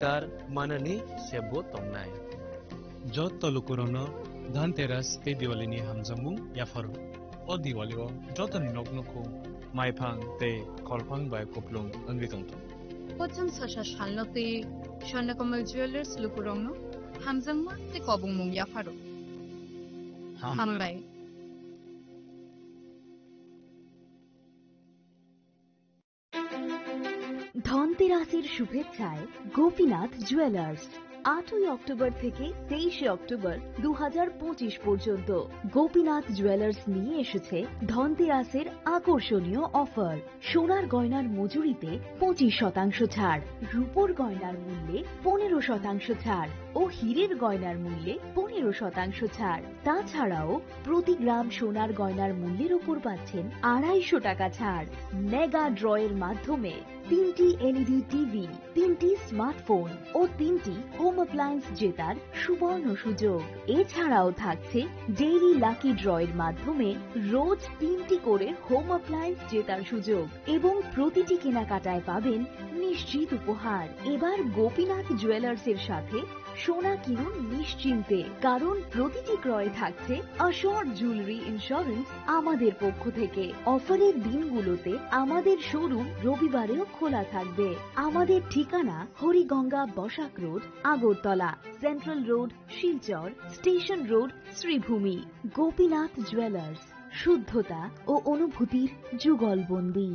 tar manani sebo tongnai jot talukurono dhanteras te diwali ni hamjamung yafaru o diwali o jotani noknoko maipang te kolpang bai koplung angwitongto Pocham sasha shalnote Swarnakomal Jewelers lukurongno hamjangma te kobungmung yafaru hamlai ধনতেরাসের শুভেচ্ছায় Gopinath jewellers 8ই October থেকে 23শে October 2025 পর্যন্ত Gopinath jewellers নিয়ে এসেছে ধনতেরাসের আকর্ষণীয় offer. সোনার গয়নার মজুরিতে 25% ছাড়, রূপোর গয়নার মূল্যে 15% ছাড় ও হীরের গয়নার মূল্যে 15% ছাড়। তাছাড়াও প্রতি গ্রাম সোনার গয়নার মূল্যের উপর পাচ্ছেন 250 টাকা ছাড়। মেগা ড্রয়ের মাধ্যমে 3টি এলইডি টিভি, 3টি স্মার্টফোন ও 3টি হোম অ্যাপ্লায়েন্স জেতার সুবর্ণ সুযোগ। এছাড়াও থাকছে ডেইলি লাকি ড্রয়ের মাধ্যমে রোজ 3টি করে হোম অ্যাপ্লায়েন্স জেতার সুযোগ এবং প্রতিটি কেনাকাটায় পাবেন নিশ্চিত উপহার। এবার গোপীনাথ জুয়েলার্সের সাথে সোনা কিনুন নিশ্চিন্তে, কারণ প্রতিটি ক্রয়ে থাকছে অ্যাশোর্ড জুয়েলারি ইন্স্যুরেন্স আমাদের পক্ষ থেকে। অফারের দিনগুলোতে আমাদের শোরুম রবিবারেও খোলা থাকবে। আমাদের ঠিকানা Hariganga Basak Road, Agartala, Central Road, Silchar, Station Road, Sribhumi. Gopinath Jewellers, শুদ্ধতা ও অনুভূতির যুগলবন্দী।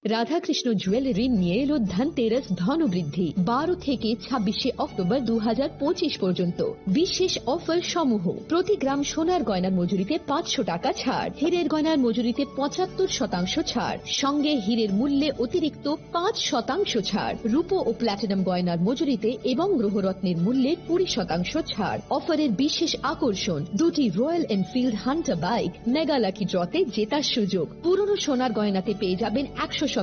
রাধাকৃষ্ণ জুয়েলারি নিয়ে এলো ধনতেরাস ধনবৃদ্ধি 12 থেকে 26শে অক্টোবর 2025 পর্যন্ত। বিশেষ অফার সমূহ: প্রতি গ্রাম সোনার গয়নার মজুরিতে 500 টাকা ছাড়, হীরের গয়নার মজুরিতে 75% ছাড়, সঙ্গে হীরের মূল্যে অতিরিক্ত 5% ছাড়, রূপো ও প্ল্যাটিনাম গয়নার মজুরিতে এবং গ্রহরত্নের মূল্যে 20% ছাড়। অফারের বিশেষ আকর্ষণ: দুটি Royal Enfield Hunter bike mega lucky ড্রতে জেতার সুযোগ। পুরনো সোনার গয়নাতে পেয়ে যাবেন 100%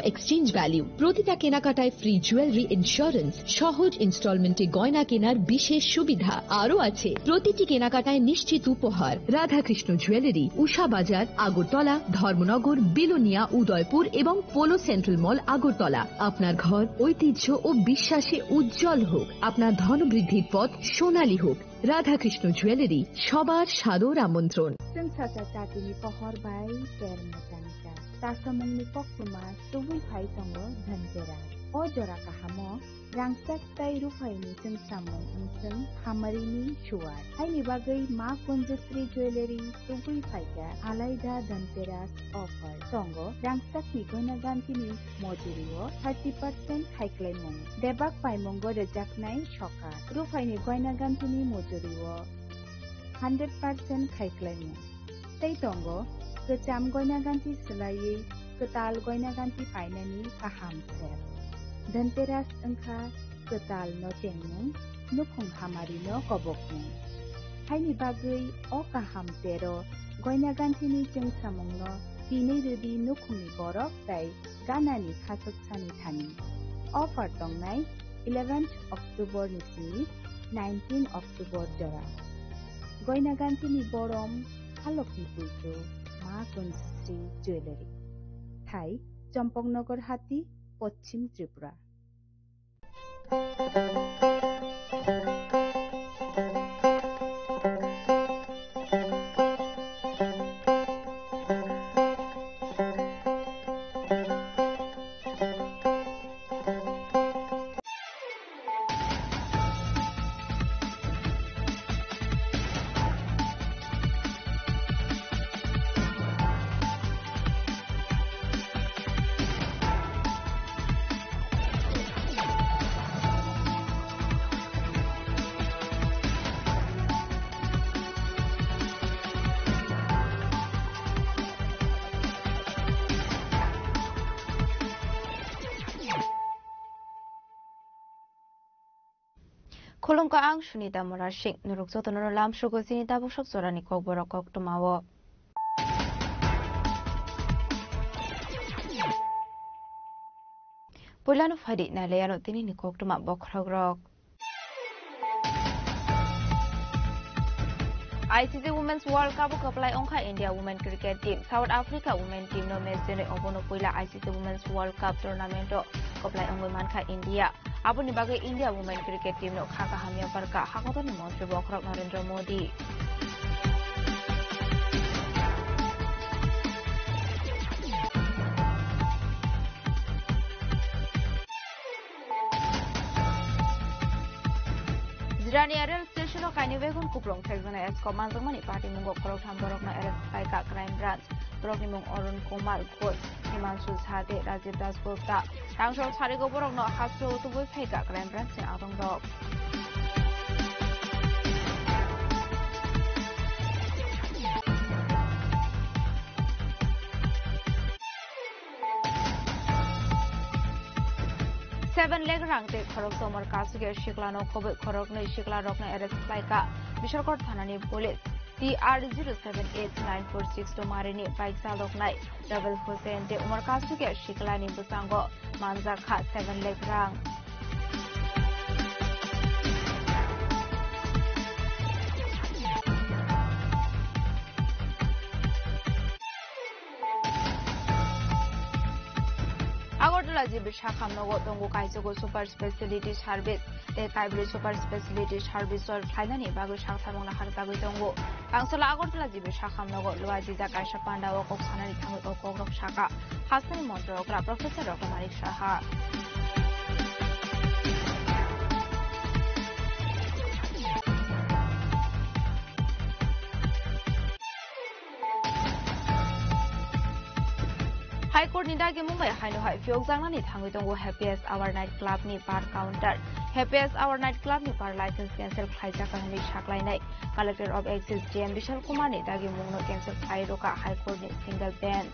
এক্সচেঞ্জ ভ্যালু। প্রতিটা কেনাকাটায় ফ্রি জুয়েলারি ইন্স্যুরেন্স, সহজ ইনস্টলমেন্টে গয়না কেনার বিশেষ সুবিধা আরও আছে। প্রতিটি কেনাকাটায় নিশ্চিত উপহার। রাধাকৃষ্ণ জুয়েলারি, উষা বাজার, আগরতলা, ধর্মনগর, বিলোনিয়া, উদয়পুর এবং পোলো সেন্ট্রাল মল, আগরতলা। আপনার ঘর ঐতিহ্য ও বিশ্বাসে উজ্জ্বল হোক, আপনার ধনবৃদ্ধির পথ সোনালী হোক। রাধাকৃষ্ণ জুয়েলারি, সবার সাদর আমন্ত্রণ। চাটিনি পহর by Tasamungni pokpuma tubui phai tongo dhantera o jora kahamo rangsak tai rufaini samung unsung hamarini shuar haini bagai ma konjasri jewelry tubui phaika alaida dhanteras offer tongo rangsak ni goina gantini mojurio 30% haiklaimung debak paimongo rejaknai shoka rufaini goina gantini mojurio 100% haiklaimung tei tongo Kecam goina ganti selayi ketal goina ganti painani kaham ser. Dhanteras engka ketal no tengmung nukhung hamari no kobokmung. Haini bagai o kaham tero goina ganti ni jeng samung no dini rudi nukhung ni borok tai ganani khasok sani thani. Offer tongnai 11th October nisini 19 October jora. Goina ganti ni borom halok ni pujo. মা কনশ্রী jewellery, ঠাই চম্পকনগর হাতি, পশ্চিম Tripura. Khulung ka ang Sunita Morashik nuruk soto nurulam sugo sinita busok sorani kok borokok tumawo. Pulano fadi na leyano tini ni kok tuma bokragrok. ICC Women's World Cup kaplai ongkha India Women Cricket Team South Africa Women Team no match jene obono poila ICC Women's World Cup tournament kaplai ongoi mankha India aboni bagai India Women Cricket Team no khaka hamya parka hakotoni mantri Bokrok Narendra Modi Jirani Ariel Station of Kainivegun Kuplong Texana Esco Manzamani Party Mungo Korok Hamborokna Arrest Paika Crime Branch, Brokimung Orun Kumar Ghosh, Himanshu Hate, Rajiv Das Gupta, Rangshol Sarigo Borokno Hospital to Paika Crime Branch in Adong Dog. Seven leg rang te khorok tomar kasuge shiklano khobe khorok nei shikla rokna arrest laika Bisharkot thanani police TR078946 to marini bike salok nai Rebel Hussein te umar kasuge shiklani busango manja kha 7 leg rang Agortala Jibi Shakhamnogo Tongo Kaisogo Super Speciality Service, the Kaibri Super Speciality Service or Hainani Bagu Shakhamona Hartago Tongo. Angsala Agortala Jibi Shakhamnogo, Luajiza Kaisha Panda Okok Sanari Tango Okok Shaka, Hassan Montoro, Professor of Marik Shaha. High Court Nidagi Mumbai Haino High Fyogzangani Tangutongo Happiest Hour Night Club ni Bar Counter. Happiest Hour Night Club ni Bar License Cancel Hijackani Shaklainai. Collector of Axis GM Bishal Kumar ni Dagi Mungno Cancel Hairoka High Court ni Single Bench.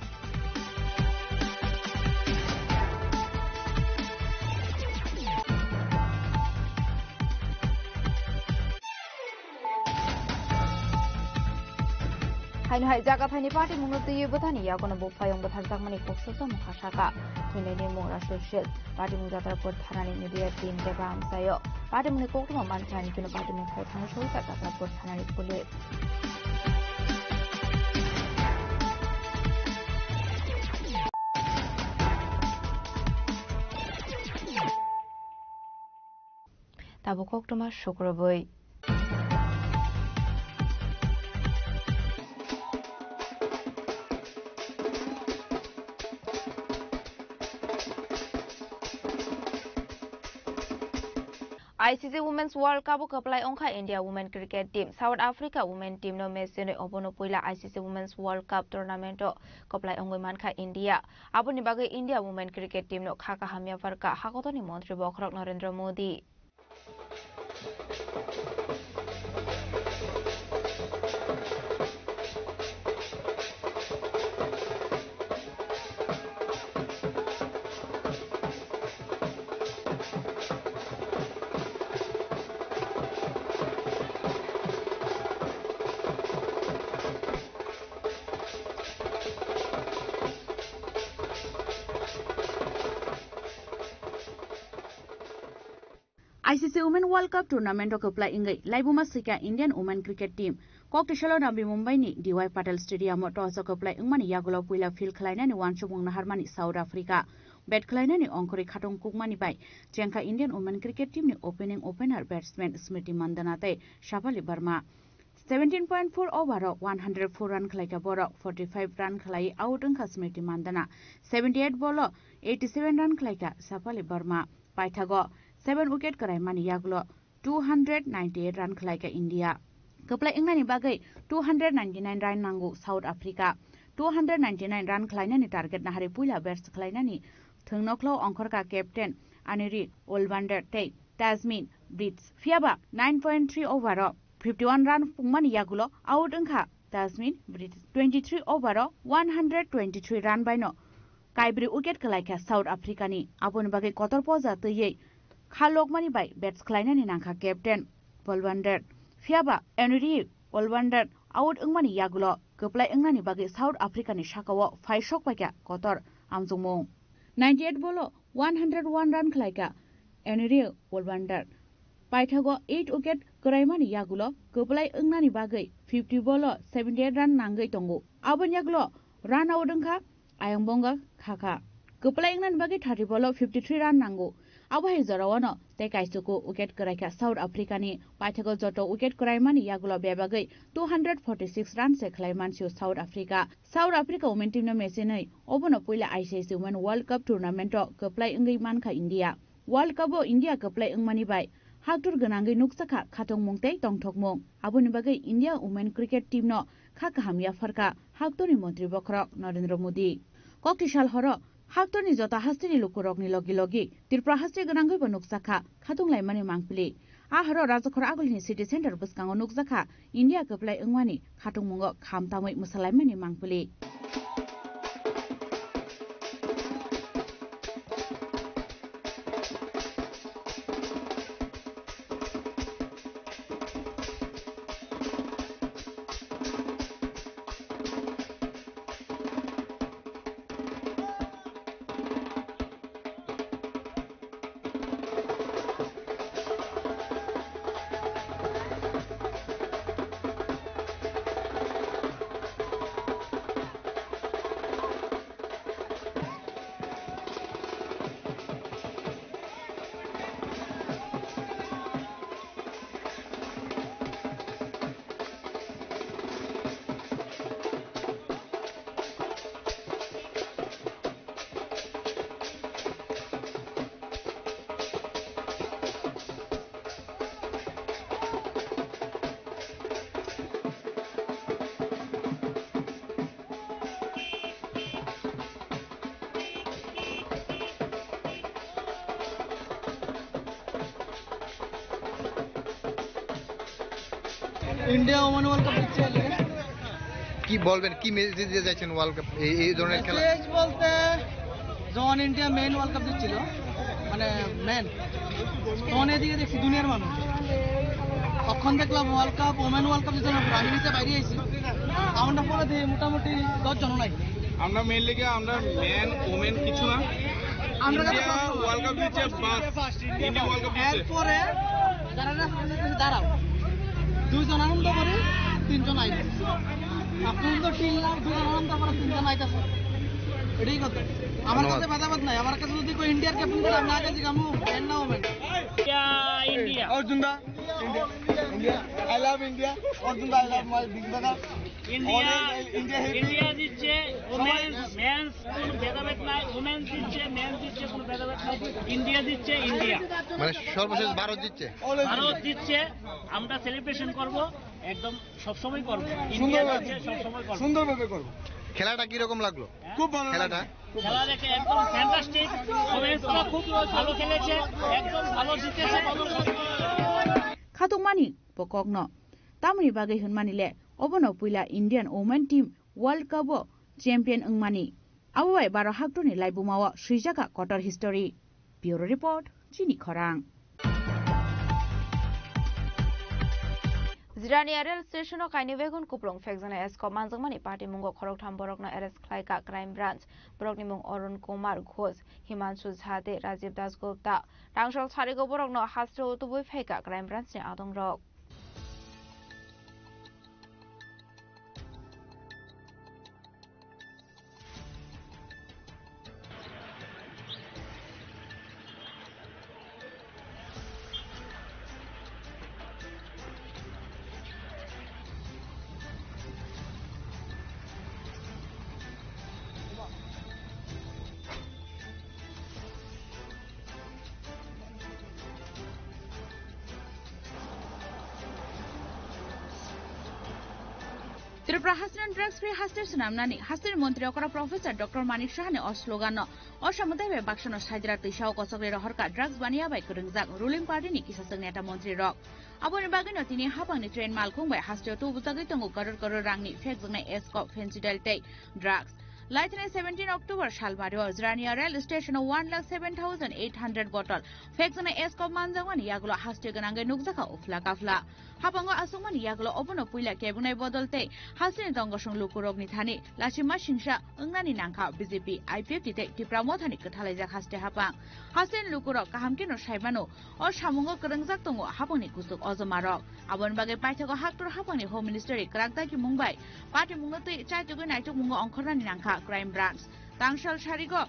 Haino hai jaga thani party mungno tiye botani ya kono bo phayong bathar jakmani kokso sam khashaka thunene mora social party mung jatar por thanani media team de bam sayo party mung kokto man thani kino party mung thai thang shol ta jatar por thanani police tabo kokto ma shukroboi ICC Women's World Cup kaplai ongkha India Women Cricket Team South Africa Women Team no match jene obono poila ICC Women's World Cup tournament kaplai ongoi mankha India aboni bagai India Women Cricket Team no khaka hamya parka hakotoni mantri Bokrok Narendra Modi ICC Women World Cup Tournament of Kapla Ingai, Laibuma Sika Indian Women Cricket Team, Kok Tishalo Nabi Mumbai ni DY Patel Stadium Tosa Kapla Ingmani Yagulo Puila Field Klaina ni Wanchumung Naharmani South Africa. Bet Klaina ni Onkori Khatong Kukmani Bai, Janka Indian Women Cricket Team ni opening opener batsman Smriti Mandanate, Shabali Burma. 17.4 over 104 run Klaika Borok, 45 run Klai out and Smriti Mandana, 78 ball 87 run Klaika, Sapali Burma, Paitago. 7 wicket karai mani yagulo 298 run khlaika India. Kapla ingani bagai 299 run nangu South Africa. 299 run khlaina ni target na hari puila bats khlaina ni thungnoklo angkorka captain Aniri Olvander te Tasmin Brits. Fiaba 9.3 over 51 run pungmani yagulo out engkha Tasmin Brits. 23 over 123 run by no. Kaibri wicket khlaika South Africa ni abon bagai kotor poza teye Khalokmani by bats Kleinani Nanka captain Olvander. Fiaba Aniri Olvander out Ungmani Yagulo, Kuplai Ungani Bagi South African Shakawa, 5 shock Paka, Kotor, Amzumong. 98 bolo, 101 run Klaika, Aniri Olvander. पाइथागो 8 उकेट कराइमानि यागुलो गोबलाय ओंनानि बागै 50 बल 78 रान नांगै तंगो आबन यागुलो रान आवदंखा आयंबंगा खाखा गोबलाय ओंनानि बागै 30 बल 53 रान नांगो आबहाय जरावानो ते काइसोको उकेट कराइका south आफ्रिकानि पाइथागो जतो उकेट कराइमानि यागुलो बेबागै 246 run से खलाइमानसियो साउथ आफ्रिका वुमेन टीमनो मेसेनै अबनो पहिला आईसीसी वुमेन वर्ल्ड कप टुर्नामेन्टो गोबलाय ओंगै मानखा इंडिया वर्ल्ड कपो इंडिया गोबलाय ओंमानि बाय हाक्टुर गनांगै नुक्साखा खाथं मुंते तंथकमुं आबुनि बागै इंडिया वुमेन क्रिकेट टीमनो खाकाहामिया फरका हाक्टुरनि मंत्री बखरक नरेंद्र मोदी कक्टिसाल हर हाक्टुरनि जता हास्तिनि लुकुरकनि लगी त्रिपुरा हास्ति गनांगै बो नुक्साखा खाथं लाइमानि मांगपिलि आ हर राजखर आगलनि सिटी सेंटर बसकांगो नुक्साखा इंडिया गोबलाय ओंमानि खाथं मुंगो खामतामै मुसालाइमानि मांगपिलि ইন্ডিয়া ওমেন ওয়ার্ল্ড কাপ জিতছে কি বলবেন কি মেসেজ দিতে যাচ্ছেন ওয়ার্ল্ড কাপ এই ধরনের খেলা মেসেজ বলতে যখন ইন্ডিয়া মেইন ওয়ার্ল্ড কাপ জিতছিল মানে মেন তখন এদিকে দেখছি দুনিয়ার মানুষ তখন দেখলাম world cup women world cup জিতলাম আমি নিচে বাইরে আইছি আমরা পরে দিয়ে মোটামুটি 10 জন নাই আমরা মেইন লিগে আমরা মেন ওমেন কিছু না আমরা ওয়ার্ল্ড কাপ জিতছে বাস ইন্ডিয়া ওয়ার্ল্ড কাপ জিতছে এরপরে যারা দাঁড়াও 2 জন আনন্দ করে 3 জন আইছে আপনি তো 3 লাখ 2 জন আনন্দ করে 3 জন আইতাছে এটাই কথা আমার কাছে বাদাবাদ নাই আমার কাছে যদি কই ইন্ডিয়ার ক্যাপ্টেন করে আমি আগে জিগামু and now man India Arjun দা India I love India Arjun দা I love my big brother India জিতছে মেন্স কোনো ভেদাভেদ নাই ওমেন জিতছে মেন্স জিতছে কোনো ভেদাভেদ নাই ইন্ডিয়া জিতছে ইন্ডিয়া মানে সর্বশেষ ভারত জিতছে আমরা সেলিব্রেশন করব একদম সব সময় করব ইন্ডিয়া জিতছে সব সময় করব সুন্দরভাবে করব খেলাটা কি রকম লাগলো খুব ভালো খেলা দেখে একদম ফ্যান্টাস্টিক ওমেন্সরা খুব ভালো খেলেছে একদম ভালো জিতেছে খাতুমানি পকগনো তামনি বাগै हुनमानिले अबनो पुइला Indian women team world cup champion अंगमानी आवबाय 12 हाक्टुरनि लाइबुमाव श्रीजाका क्वार्टर history bureau report Chini Khorang जिरानि रेल स्टेशनआव काइनि वेगन कुप्लं फेकजानाय एसको मानजोंमानि पार्टी मुंगो खरगथाम बरकनो एरेस्ट खालायका क्राइम ब्रांच बरकनि मुं अरुण कुमार घोष हिमांशु झादे राजीव दास गुप्ता रांसल सारिगो बरकनो हास्रो उतुबुय फेका क्राइम ब्रांचनि आदं रक त्रिपुरा हास्टेल ड्रग्स फ्री हास्टेल सुनामनानि हास्टेल मंत्री अकरा प्रोफेसर डॉक्टर मानिक शाहने अस्लोगान असमताय बे बाक्सनो साइद्रा तैसाव कसगले रहरका ड्रग्स बानिया बाय करंजाक रुलिंग पार्टीनि किसासंग नेता मंत्री रक अबनि बागैनो तिनि हाबांनि ट्रेन मालखुंबाय हास्टेल तो बुजागै तंगो करोड़ करोड़ रांनि फेक जंगनाय एसक फेन्सिडेल टे drugs Laitine 17 October Shalmario Zrania rail station 1,07,800 bottle. Fexana Escop Manzawan Yagulo Hastegananga Nugzaka Ufla Kafla. Hapango Asuman Yagulo open up Pula Kebune Bodolte, Hasin Dongosong Lukurogni Tani, Lashima Shinsha, Ungani Nanka, BZP, IPF detective Pramotani Katalaja Haste Hapang. Hasin Lukurok, Kahamkino Shaibano, or Shamungo Kurangzatongo, Haponi Kusuk Ozomarok. Abon Bagay Paitago Haktor Hapani Home Ministry, Krakdaki Mumbai, Party Mungote, Chatugan, I took Mungo Onkorani Nanka, crime branch. Tangshal Sharigo,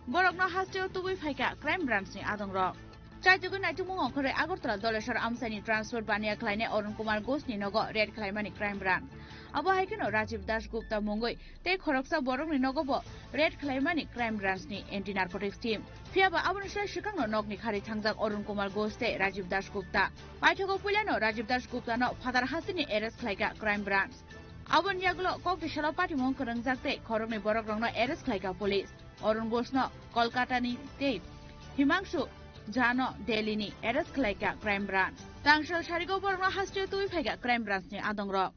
Borogno Hasteo to Wifaka, crime branch ni Adongrok. Chatugan, I took Mungo Kore Agortra, Dollar Amsani transferred Bania Kleine or Kumar Gosni Nogo, Red Climanic crime branch. Abo Haikino Rajiv Das Gupta Mungoi, take Horoksa Borogni Nogobo, Red Climanic crime branch ni anti narcotics team. Fiaba Abunshla Shikano Nogni Hari Tangzak Orun Kumar Goste, Rajiv Das Gupta. Paitogo Pulano, Rajiv Das Gupta no, Father Hasini Eres Klaika crime branch. Abon Yagulo, Kok Shala Party Monkurang Zakte, Koroni Borogno Eres Klaika police. Orun Gosno, Kolkata ni Date. Himangshu, Jano, Delhi ni Eres Klaika crime branch. Tangshal Sharigo Borogno Hastio to Wifaka crime branch ni Adongro.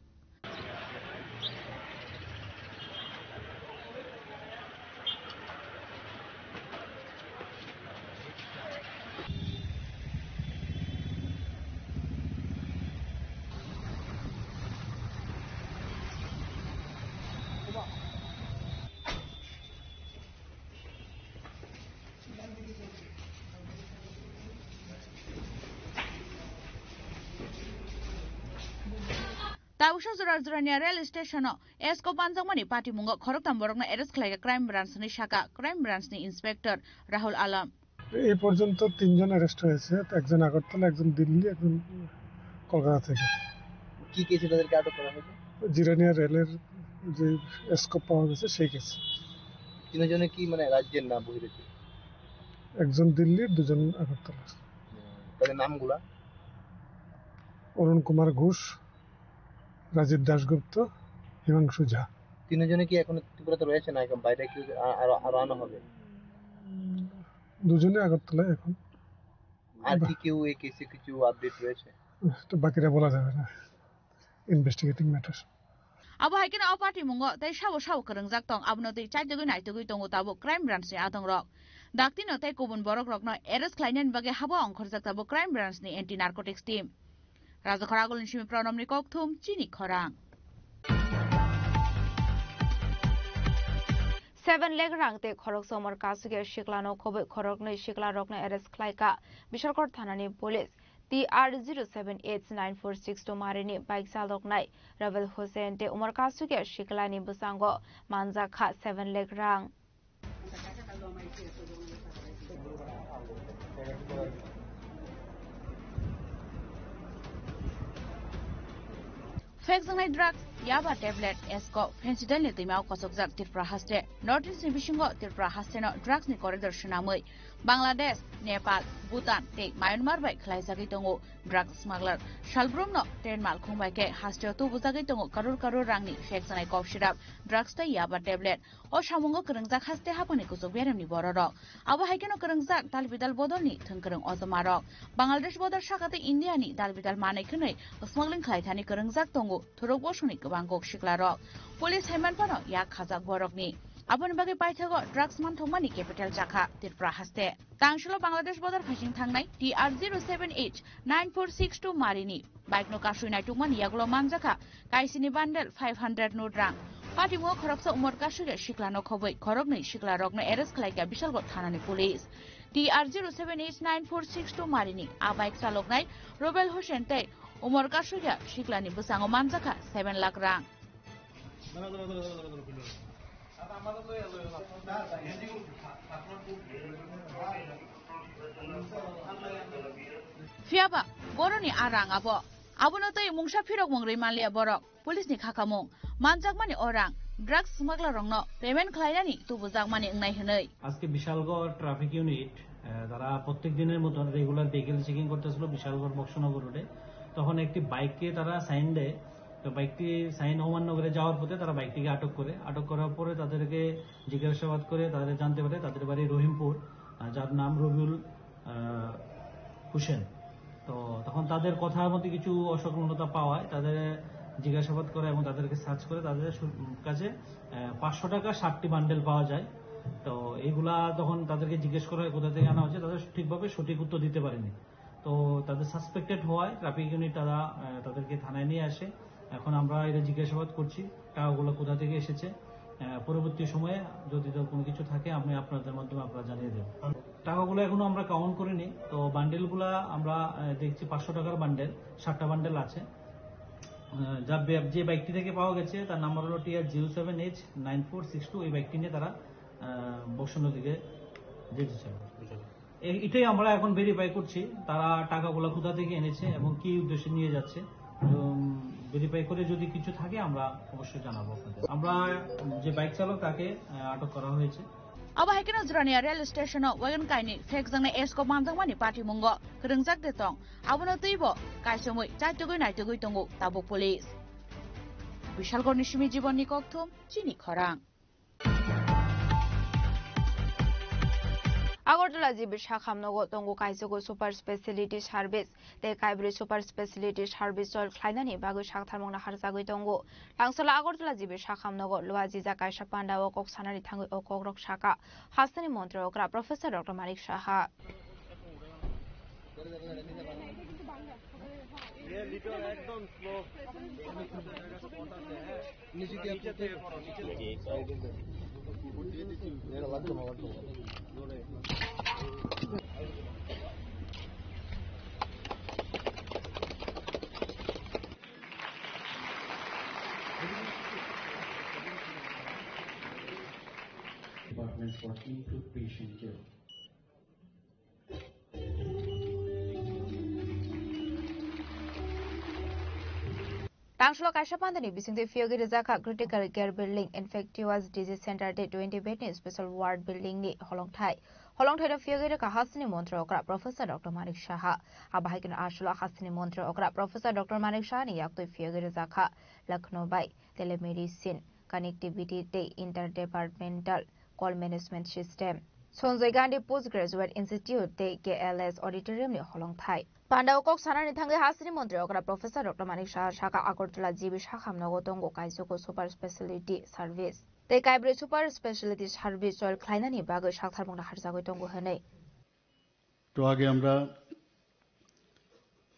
Tausha Zurazurania rail station Esco Banzamani Party Mungo Korokam Borogna Eres Klaika crime branch ni Shaka crime branch ni inspector Rahul Alam. এই পর্যন্ত তিনজন arrest হয়েছে, একজন আগরতলা, একজন দিল্লি, একজন কলকাতা থেকে। কি কেসে তাদেরকে আটক করা হয়েছে? জিরানিয়া রেলের যে স্কোপ পাওয়া গেছে সেই কেস। তিনজনে কি মানে রাজ্যের নাম বহিরেছে? একজন দিল্লির, দুজন আগরতলা। তাদের নামগুলা? অরুণ কুমার ঘোষ, রাজীব দাশগুপ্ত, হিমাংশু ঝা। তিনজনে কি এখন ত্রিপুরাতে রয়েছে না এখন বাইরে কি আরো আনা হবে? দুজনে আগরতলায় এখন। আর কি কেউ এই কেসে কিছু আপডেট রয়েছে? তো বাকিরা বলা যাবে না, investigating matter. Abo Haikino Party Mungo, they Shawo Shawo Kurangzak Tong, Abno the Chatugun I took Tongo Tabo, crime branch ni Adong Rock. Daktino take Kubun Borok Rock no Eres Kleinen Bage Habo on Korzatabo crime branch ni anti narcotics team. Razakaragol and Shimi Pronom Nikoktum, Chini Korang. 7 leg rang te khorok somar kasuge shiklano khobe khorok ne shikla rokna Eres Klaika, Bishalkor Thanani police. TR078946 marini bike salok nai Ravel Hussein te Umar Kasuge Shiklani Busango Manza Kha 7 leg rang. Fexonite drugs, Yaba tablet, Esco, Fencidal ni Timau Kosokzak Tirpra Haste, Northeast Bishingo Tirpra Haste no drugs ni corridor Shinamui, Bangladesh, Nepal, Bhutan, take Myanmar by Klaisagi drug smuggler, Shalbrum no, 10 mal Kumbake, Hastio to Buzagi Karur Rangi, Fexonite cough shirap, drugs to Yaba tablet, or Shamungo Kurangzak Haste Hapanikus of Verani Bororo, Aba Haikano Kurangzak, Dalvidal Bodoni, Tunkurung Ozomarok, Bangladesh Bodar Shakati Indiani, Dalvidal Manekune, smuggling Klaitani Kurangzak Tongo, Turogoshunik Bangkok Shiklarok, Police Hemanpano, Yak Kazak Borokni. Abon Bagi Paitago, drugs Mantomani capital Jaka, Tirpra Haste. Tangshulo Bangladesh border fishing Tangnai, TR07H9462 Marini. Bike no Kashu Naituman Yaglo Manzaka, Kaisini Bandel 500 no drang. Party mo Koroksa Umor Kashu Shiklano Koboi, Korogni, Shikla Rogno Eres Klaika Bishalgot Tanani police. TR07H9462 Marini, a bike Salognai, Robel Hoshente, Umor Kashuya, Shiklani Busango Manzaka, 7 lakh rang. Fiaba, Boroni Arang Abo, Abonote Mungsha Pirok Mungri Malia Borok, Police ni Kakamung, Manzakmani Orang, drugs smuggler Rongno, Payment Klaidani, to Buzakmani Nai. আজকে Bishalgarh traffic unit তারা প্রত্যেক দিনের মতো regular vehicle checking করতেছিল বিশালগড় বক্সনগর রোডে। তখন একটি বাইককে তারা সাইন দেয়, তো বাইকটি সাইন অমান্য করে যাওয়ার পথে তারা বাইকটিকে আটক করে, আটক করার পরে তাদেরকে জিজ্ঞাসাবাদ করে তাদের জানতে পারে তাদের বাড়ি রহিমপুর, যার নাম রবিউল হোসেন। তো তখন তাদের কথার মধ্যে কিছু অসংলগ্নতা পাওয়ায় তাদের জিজ্ঞাসাবাদ করে এবং তাদেরকে সার্চ করে তাদের কাছে 500 টাকা 60টি বান্ডেল পাওয়া যায়। তো এইগুলা তখন তাদেরকে জিজ্ঞেস করা হয় কোথা থেকে আনা হচ্ছে, তাদের ঠিকভাবে সঠিক উত্তর দিতে পারেনি। তো তাদের সাসপেক্টেড হওয়ায় ট্রাফিক ইউনিট তাদেরকে থানায় নিয়ে আসে। এখন আমরা এটা জিজ্ঞাসাবাদ করছি টাকাগুলো কোথা থেকে এসেছে। পরবর্তী সময়ে যদি কোনো কিছু থাকে আমি আপনাদের মাধ্যমে আপনারা জানিয়ে দেব। টাকাগুলো এখনো আমরা কাউন্ট করিনি। তো বান্ডেলগুলা আমরা দেখছি 500 টাকার বান্ডেল, 60টা বান্ডেল আছে। যে বাইকটি থেকে পাওয়া গেছে তার নাম্বার হলো TR07H9462। এই বাইকটি নিয়ে তারা বসন্ত দিকে যেতে। এটাই আমরা এখন ভেরিফাই করছি তারা টাকাগুলো কোথা থেকে এনেছে এবং কি উদ্দেশ্যে নিয়ে যাচ্ছে। ভেরিফাই করে যদি কিছু থাকে আমরা অবশ্যই জানাবো আপনাদের। আমরা যে বাইক চালক তাকে আটক করা হয়েছে। Abahikina Zrania rail station wagon kaini fek jangna esko mamdangmani party mungo krengjak de tong abono tuibo kaisomoi chaitogoi naitogoi tongo tabuk police Bishal Gornishimi Jiboni Kokthom Chini Khorang Agartala GB শাখামনগর তঙ্গু কাইজগো super speciality service তে কাইব্রি super speciality service জল খ্লাইনানি বাগৈ সাকথারমংনা হারজাগৈ তঙ্গু লাংসলা Agartala GB শাখামনগর লুয়াজি জা কাইসা পান্ডা ও cock সানারি থাঙ্গৈ ও ককরক শাখা হাসনানি মন্ত্রী okra professor doctor Manik Saha ये लीटर एकदम स्लो नीचे Department for improved patient care. Tangshlo Kaishapandani Bisingde Fiogiri Zaka Critical Care Building Infectious Disease Center de 20 bed Special Ward Building ni Holongthai Holongthai da Fiogiri ka Hasini Montre Okra Professor Dr. Manik Shaha Abahikin Ashula Hasini Montre Okra Professor Dr. Manik Shani Yakto Fiogiri Zaka Lucknow by Telemedicine Connectivity de Interdepartmental Call Management System Sonjoi Gandhi Postgraduate Institute de KLS Auditorium ni Holongthai Pandao Kok Sanani Tangi Hasini Montre Okra Professor Dr. Manik Shah Shaka Agartala Jibi Shakhamnogo Tongo Kaisoko Super Specialty Service Te Kaibri Super Specialty Service Soil Klainani Bago Shaktharmona Harzago Tongo Hene তো আগে আমরা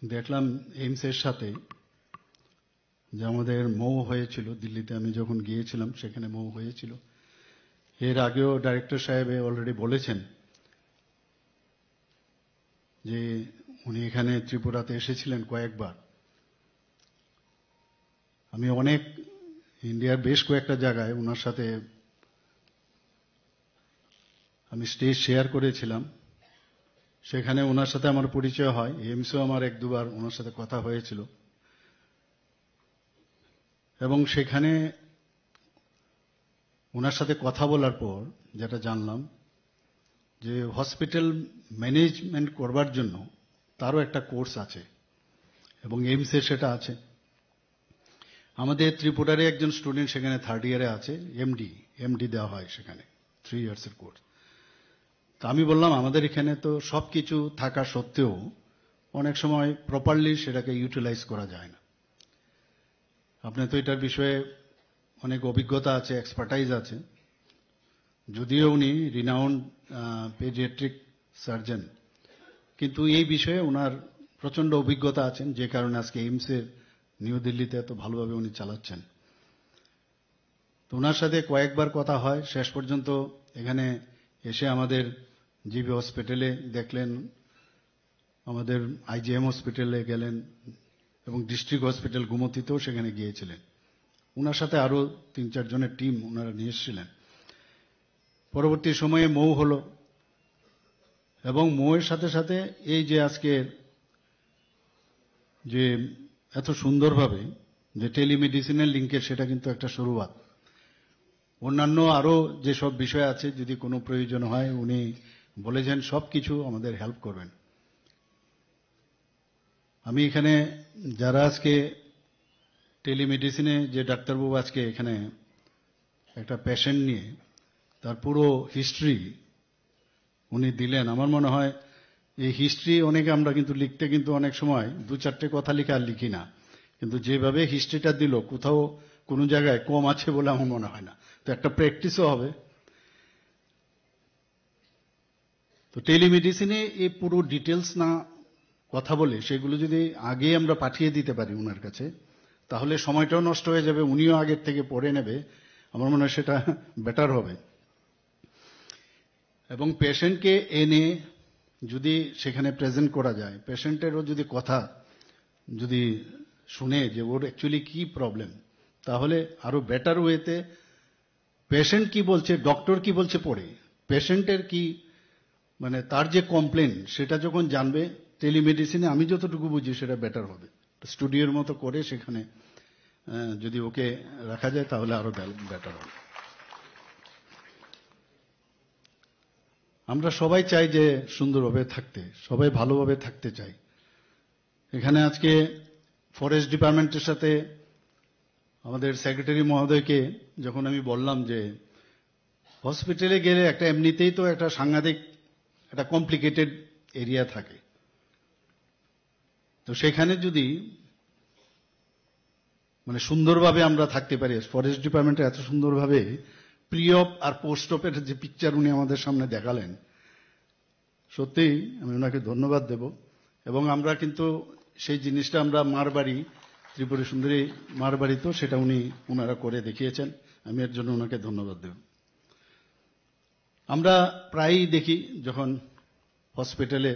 দেখলাম এইমসের সাথে যে আমাদের মৌ হয়েছিল দিল্লিতে আমি যখন গিয়েছিলাম সেখানে মৌ হয়েছিল এর আগেও ডাইরেক্টর সাহেব অলরেডি বলেছেন যে উনি এখানে ত্রিপুরাতে এসেছিলেন কয়েকবার আমি অনেক ইন্ডিয়ার বেশ কয়েকটা জায়গায় ওনার সাথে আমি স্টেজ শেয়ার করেছিলাম সেখানে ওনার সাথে আমার পরিচয় হয় এমসও আমার এক দুবার ওনার সাথে কথা হয়েছিল এবং সেখানে ওনার সাথে কথা বলার পর যেটা জানলাম যে হসপিটাল ম্যানেজমেন্ট করবার জন্য তারও একটা কোর্স আছে এবং এইমসে সেটা আছে আমাদের ত্রিপুরারে একজন স্টুডেন্ট সেখানে 3rd ইয়ারে আছে এমডি দেওয়া হয় সেখানে 3 ইয়ার্সের কোর্স তো আমি বললাম আমাদের এখানে তো সবকিছু থাকা সত্ত্বেও অনেক সময় প্রপারলি সেটাকে ইউটিলাইজ করা যায় না আপনি তো এটার বিষয়ে অনেক অভিজ্ঞতা আছে এক্সপার্টাইজ আছে যদিও উনি রিনাউন্ড পেডিয়াট্রিক সার্জন কিন্তু এই বিষয়ে ওনার প্রচন্ড অভিজ্ঞতা আছেন যে কারণে আজকে এইমসের নিউ দিল্লিতে এত ভালোভাবে উনি চালাচ্ছেন তো ওনার সাথে কয়েকবার কথা হয় শেষ পর্যন্ত এখানে এসে আমাদের জিবি হসপিটালে দেখলেন আমাদের আইজিএম হসপিটালে গেলেন এবং ডিস্ট্রিক্ট হসপিটাল গুমতিতেও সেখানে গিয়েছিলেন ওনার সাথে আরো 3-4 জনের টিম ওনারা নিয়ে এসেছিলেন পরবর্তী সময়ে মৌ হলো এবং মৌয়ের সাথে সাথে এই যে আজকে যে এত সুন্দরভাবে যে টেলিমেডিসিনের লিঙ্কের সেটা কিন্তু একটা শুরুয়াত অন্যান্য আরো যে সব বিষয় আছে যদি কোনো প্রয়োজন হয় উনি বলেছেন সবকিছু আমাদের হেল্প করবেন আমি এখানে যারা আজকে টেলিমেডিসিনে যে ডাক্তারবাবু আজকে এখানে একটা পেশেন্ট নিয়ে তার পুরো হিস্ট্রি উনি দিলেন আমার মনে হয় এই হিস্ট্রি অনেকে আমরা কিন্তু লিখতে কিন্তু অনেক সময় 2-4টে কথা লিখে আর লিখি না কিন্তু যেভাবে হিস্ট্রিটা দিল কোথাও কোনো জায়গায় কম আছে বলে আমার মনে হয় না। তো একটা প্র্যাকটিসও হবে। তো টেলিমেডিসিনে এই পুরো ডিটেলস না কথা বলে সেগুলো যদি আগে আমরা পাঠিয়ে দিতে পারি ওনার কাছে, তাহলে সময়টাও নষ্ট হয়ে যাবে, উনিও আগের থেকে পড়ে নেবে। আমার মনে হয় সেটা বেটার হবে। এবং পেশেন্টকে এনে যদি সেখানে প্রেজেন্ট করা যায়, পেশেন্টেরও যদি কথা যদি শুনে যে ওর অ্যাকচুয়ালি কি প্রবলেম, তাহলে আরো বেটার ওয়েতে পেশেন্ট কি বলছে, ডক্টর কি বলছে পড়ে, পেশেন্টের কি মানে তার যে কমপ্লেন সেটা যখন জানবে, টেলিমেডিসিনে আমি যতটুকু বুঝি সেটা বেটার হবে। স্টুডিওর মতো করে সেখানে যদি ওকে রাখা যায় তাহলে আরো বেটার হবে। আমরা সবাই চাই যে সুন্দরভাবে থাকতে, সবাই ভালোভাবে থাকতে চাই। এখানে আজকে ফরেস্ট ডিপার্টমেন্টের সাথে আমাদের সেক্রেটারি মহোদয়কে যখন আমি বললাম যে হসপিটালে গেলে একটা এমনিতেই তো একটা সাংঘাতিক একটা কমপ্লিকেটেড এরিয়া থাকে, তো সেখানে যদি মানে সুন্দরভাবে আমরা থাকতে পারি, ফরেস্ট ডিপার্টমেন্টে এত সুন্দরভাবে প্রি অপ আর পোস্ট অপের যে পিকচার উনি আমাদের সামনে দেখালেন, সত্যিই আমি ওনাকে ধন্যবাদ দেব। এবং আমরা কিন্তু সেই জিনিসটা আমরা মারবাড়ি, ত্রিপুরা সুন্দরী মারবাড়ি, তো সেটা ওনারা করে দেখিয়েছেন, আমি এর জন্য ওনাকে ধন্যবাদ দেব। আমরা প্রায়ই দেখি যখন হসপিটালে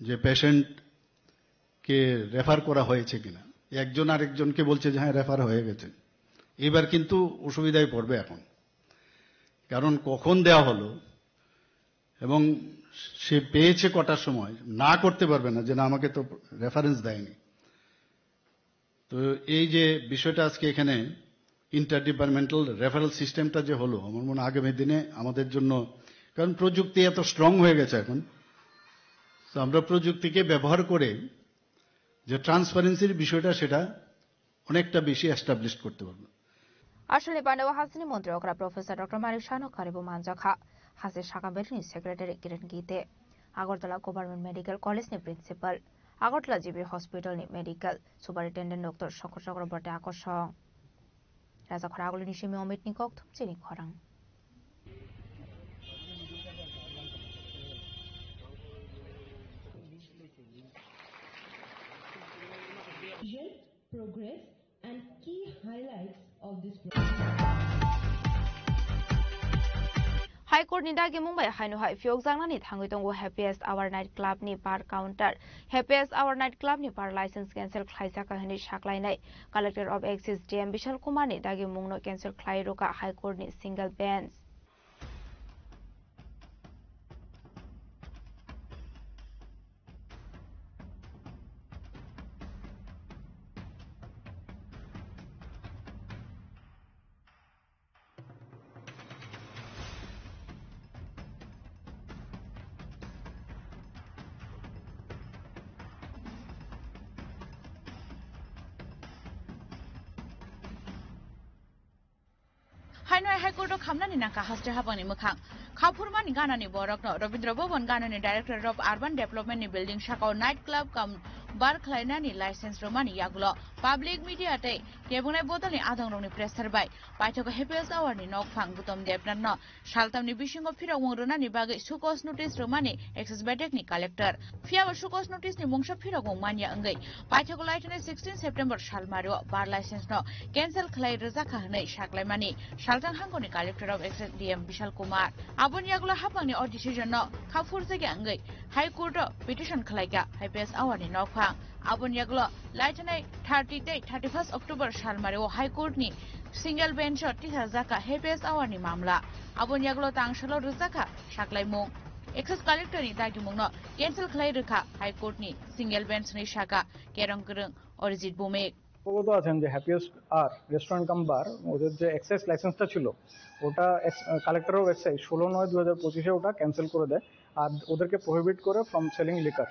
যে পেশেন্টকে রেফার করা হয়েছে কিনা, একজন আরেকজনকে বলছে যে হ্যাঁ রেফার হয়ে গেছে। এবার কিন্তু অসুবিধায় পড়বে এখন, কারণ কখন দেওয়া হলো এবং সে পেয়েছে কটার সময়, না করতে পারবে না যে না আমাকে তো রেফারেন্স দেয়নি। তো এই যে বিষয়টা আজকে এখানে ইন্টার ডিপার্টমেন্টাল রেফারেল সিস্টেমটা যে হলো, আমার মনে হয় আগামী দিনে আমাদের জন্য, কারণ প্রযুক্তি এত স্ট্রং হয়ে গেছে এখন, তো আমরা প্রযুক্তিকে ব্যবহার করে যে ট্রান্সপারেন্সির বিষয়টা সেটা অনেকটা বেশি এস্টাবলিশ করতে পারবো। আসলে পান্ডাওয়া হাসিনি মন্ত্রী অকরা প্রফেসর ডক্টর মারিক শানো কারিবু মানজাখা হাসে শাখাবেরিনি সেক্রেটারি কিরণ গীতে আগরতলা গভর্नमेंट मेडिकल कॉलेज नि प्रिंसिपल আগরতলা জিবি हॉस्पिटल नि medical superintendent doctor Shankar Chakraborty আকর্ষণ রাজাখরা আগলিনি সিমি অমিত নিকক থুমচিনি খরাং progress and key highlights of this high court नि दागे मुंबई हाइनो हाई फियोक जांगनानि थांगै दंगो हैप्पीएस्ट आवर नाइट क्लब नि bar counter happiest hour night club नि बार लाइसेंस कैंसिल खाइजाका हनि साक्लायनाय collector of excise DM Vishal Kumar नि दागे मुंगनो कैंसिल खाइरोका हाईकोर्ट नि सिंगल बेंच हाइनो हाईकोर्ट खामनानि नाका हास्टे हाबानि मोखां खाफुरमानि गानानि बरकनो रवीन्द्र भवन गानानि डाइरेक्टर ऑफ अर्बन डेवलपमेंट नि बिल्डिंग शाखाव नाइट क्लब कम बार खलायनानि लाइसेंस रोमानि यागुलो पब्लिक मीडिया ते केबुनाय बदलनि आदंरंनि प्रेस थारबाय पाइथको हैप्पीएस्ट आवर नि नकफां गुतम देबनानो सालतामनि बिसिंगो फिराव मुंरोनानि बागै सुकस नोटिस रोमानि एक्सेस बेटेक नि कलेक्टर फियाबो सुकस नोटिस नि मुंगसा फिराव मानिया अंगै पाइथको लाइटने 16 सेप्टेम्बर सालमारो बार लाइसेंस नो कैंसिल खलाय रोजाखा हनै साक्लायमानि सालतां हांगोनि collector of excise DM Vishal Kumar आबोन यागुलो हाफांनि अ डिसिजन नो खाफुर जायगा अंगै हाईकोर्ट पिटिशन खलायगा हैप्पीएस्ट आवर नि नकफां आबोन यागुलो लाइटने 31 अक्टोबर सालमारो हाईकोर्ट नि सिंगल बेंच टिहा जाका हैप्पीएस्ट आवर नि मामला आबोन यागुलो तांगसलो रोजाखा साक्लायमुं एक्सेस कलेक्टर नि दागिमुंनो कैंसिल खलाय रोखा हाईकोर्ट नि सिंगल बेंच नि शाखा केरंगरं अरिजित बुमेक অবগত আছেন যে হ্যাপিয়েস্ট আর রেস্টুরেন্ট কাম বার ওদের যে এক্সাইজ লাইসেন্সটা ছিল ওটা কালেক্টর অফ এক্সাইজ 16/9/2025 ওটা ক্যান্সেল করে দেয় আর ওদেরকে প্রহিবিট করে ফ্রম সেলিং লিকার।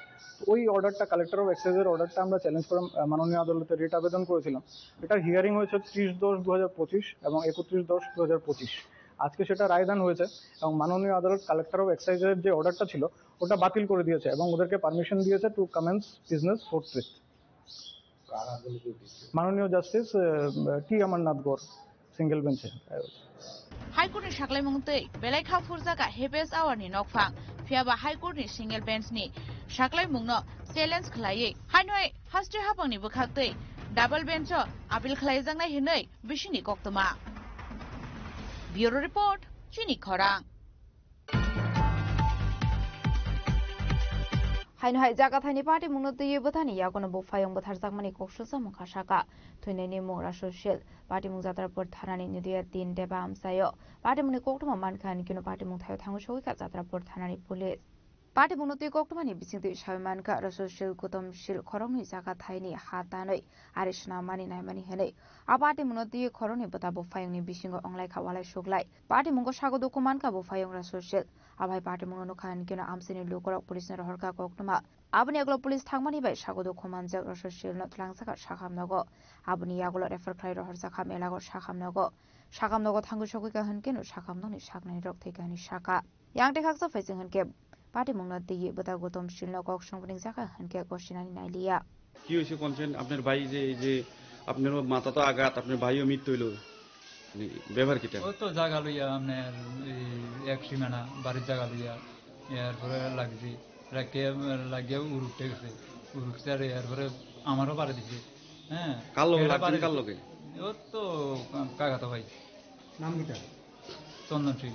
ওই অর্ডারটা কালেক্টর অফ এক্সাইজের অর্ডারটা আমরা চ্যালেঞ্জ করে মাননীয় আদালতে রিট আবেদন করেছিলাম। এটার হিয়ারিং হয়েছে 30/10/2025 এবং 31/10/2025। আজকে সেটা রায়দান হয়েছে এবং মাননীয় আদালত কালেক্টর অফ এক্সাইজের যে অর্ডারটা ছিল ওটা বাতিল করে দিয়েছে এবং ওদেরকে পারমিশন দিয়েছে টু কমেন্স বিজনেস ফোর্থরিথ। মাননীয় justice T Amarnath Gour single বেঞ্চে হাইকোর্টनि साख्लायमुंतै बेलायखा फुरजागा हेबेस आवारनि नकफां फियाबा हाइकोर्टनि सिंगेल बेन्चनि साख्लायमुंनो चेलेन्ज खलायै हाइनय हास्ट्रि हाफांनि बोखागतै डाबल बेन्च आपिल खलायजांनाय हिनै बिसिनि कक्तमा ब्यूरो रिपोर्ट चिनि खरां हाइनहाय जागाथायनि पार्टी मुंनो दैयो बथानि यागोनो बफायं बथारजागमानि कक्सुसा मुखासाका थुइनायनि मुंरा ससियेल पार्टी मुं जात्रापुर थानानि निदिया 3 देबा आमसायो पार्टी मुंनि कक्तमा मानखानि किनो पार्टी मुं थायो थांगो सौइका जात्रापुर थानानि पुलिस पार्टी मुंनो दै कक्तमानि बिसिंति सायमानका र ससियेल गौतमशील खरंनि जागाथायनि हातानै आरिसना मानि नायमानि हेनै आ पार्टी मुंनो दै खरंनि बता बफायंनि बिसिंगो अंलाय खावालाय सुगलाय पार्टी मुंगो सागो दकुमानका बफायं र ससियेल आबाय पार्टी मुंनो नुखानि किनो आमसिनि लुकरक पुलिसनि रहरका कक्तमा आबुनि यागुलो पुलिस थांमानि बाय सागो दकुमानजों र ससियेल नथलांसाका साखामनगो आबुनि यागुलो रेफर खालाय रहरसाखा मेलागो साखामनगो थांगो सगैका होनकेनो साखामनगनि सागनानि रक्थैकानि साका यांते खाकसा फैसिं होनके पार्टी मुंनो दिए बता गौतमशील नगक संबंधित जाका हनके गसिनानि नाइलिया কি হইছে কোনছেন আপনার ভাই যে আপনার মাথা তো আঘাত আপনার ভাইও মৃত্যু হইলো ব্যবহার কিটা ও তো জায়গা লইয়া আপনার এক সীমানা বাড়ির জায়গা লইয়া এরপরে লাগছি লাগিয়ে উড়ুতে গেছে উড়ুতে আর এরপরে আমারও পারে দিছে হ্যাঁ কাল লোকে ও তো কাকাতো ভাই নাম কিটা চন্দন সিং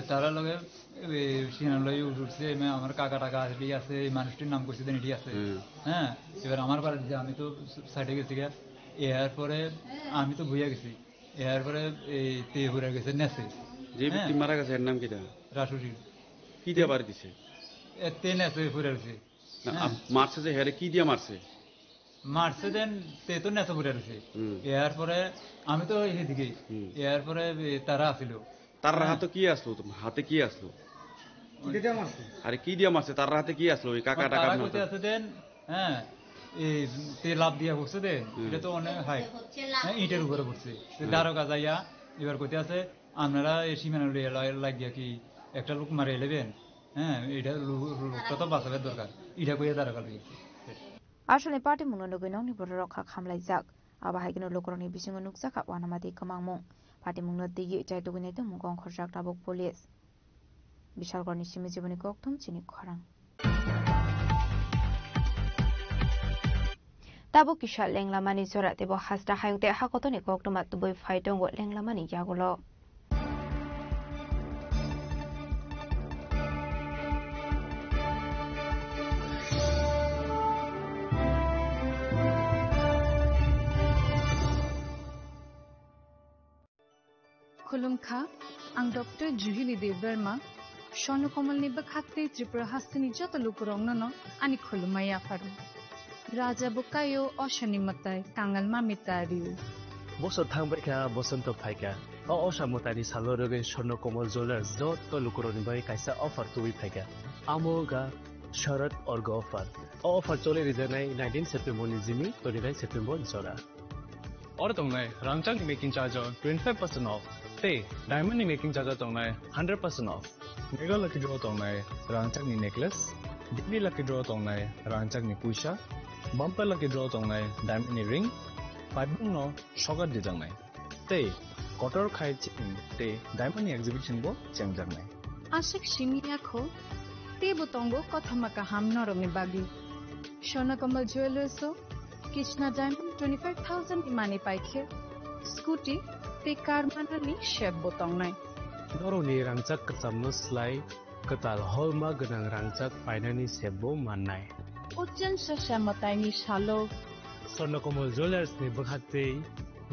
তারা লগে সিনান লই উঠছে আমার কাকা টাকা আছে এই মানুষটির নাম কইছে দেন এটি আছে হ্যাঁ এবার আমার পারে দিছে আমি তো সাইডে গেছি গা এরপরে আমি তো ভুইয়া গেছি এরপরে এই তে ঘুরে গেছে নেছে যে ব্যক্তি মারা গেছে এর নাম কিটা রাসুসি কি দিয়ে বাড়ি দিছে তে নেছে ঘুরে গেছে মারছে যে হেরে কি দিয়ে মারছে দেন তে তো নেছে ঘুরে গেছে এরপরে আমি তো এদিকে এরপরে তারা আসিল তার হাতে কি আসলো তোমার হাতে কি আসলো আরে কি দিয়ে মারছে তার হাতে কি আসলো ওই কাকা টাকা কইতে আছে দেন হ্যাঁ এই তে লাভ দিয়া পড়ছে দেন এটা তো অনেক হাই ইটের উপরে পড়ছে দারোগা যাইয়া এবার কইতে আছে আপনারা এই সীমানা লাগিয়া কি একটা লোক মারে এলেবেন হ্যাঁ এটা লোকটা তো বাঁচাবার দরকার এটা কইয়া দারোগা লই আসলে পার্টি মুंनो नगैनाव निबर रखा खामलायजाक आबाहायगनो लोकरनि बिसिङो नुकजाका वानामादि कमांमु पार्टी मुंनो दिगि जायतुगुनेते मुगं खरजाक दाबक पुलिस बिशालगढ़नि सिमि जीवनि कक्तम चिनि खरां ताबो किसा लेंलामानि जरा देबो हासदा हायंते हाकतनि कक्तमा तुबै फाइदंगो लेंलामानि यागुलो खुलुमखा आं डॉक्टर जुहिली देव वर्मा स्वर्णकमलनि बखाते त्रिपुरा हास्तिनि जत लुकुरंनो आनि खुलुमाया फारु राजा बुकायो अशनि मताय कांगल मामितारिउ बसर थांबायखा बसंत फायका असामतानि सालरगे स्वर्णकमल ज्वेलर्स जत लुकुरनि बाय कायसा अफार तुइ फायका आमोगा शरद अर्ग अफार चले रिजनाय 19 सेप्टेम्बर नि जिमि 29 सेप्टेम्बर जरा और तंगनाय रांचांग मेकिंग चार्ज 25% ऑफ ते डायमंड नि मेकिंग चार्ज तंगनाय 100% ऑफ मेगा लकी ड्रॉ तंगनाय रांचांग नि नेकलेस डिग्री लकी ड्रॉ तंगनाय रांचांग नि पुइसा बम्पर लकी ड्रॉ तंगनाय डायमंड नि रिंग पाइबुं नो सगार दिजांनाय ते कटर खायचिं ते डायमंड नि एग्जिबिशन बो चेंगजांनाय आशिक सिमियाखो ते बतंगो कथामाका हामनरनि बागि स्वर्णकमल ज्वेलर्सो किचना डायमंड 25,000 इमानी पाइखे स्कूटी ते कार मानानि शेप बतंगनाय नरनि रांचाक कचामनो स्लाय कताल हलमा गोनां रांचाक पाइनानि सेबबो माननाय उज्जैन ससामतायनि सालो स्वर्णकमल ज्वेलर्सनि बखाते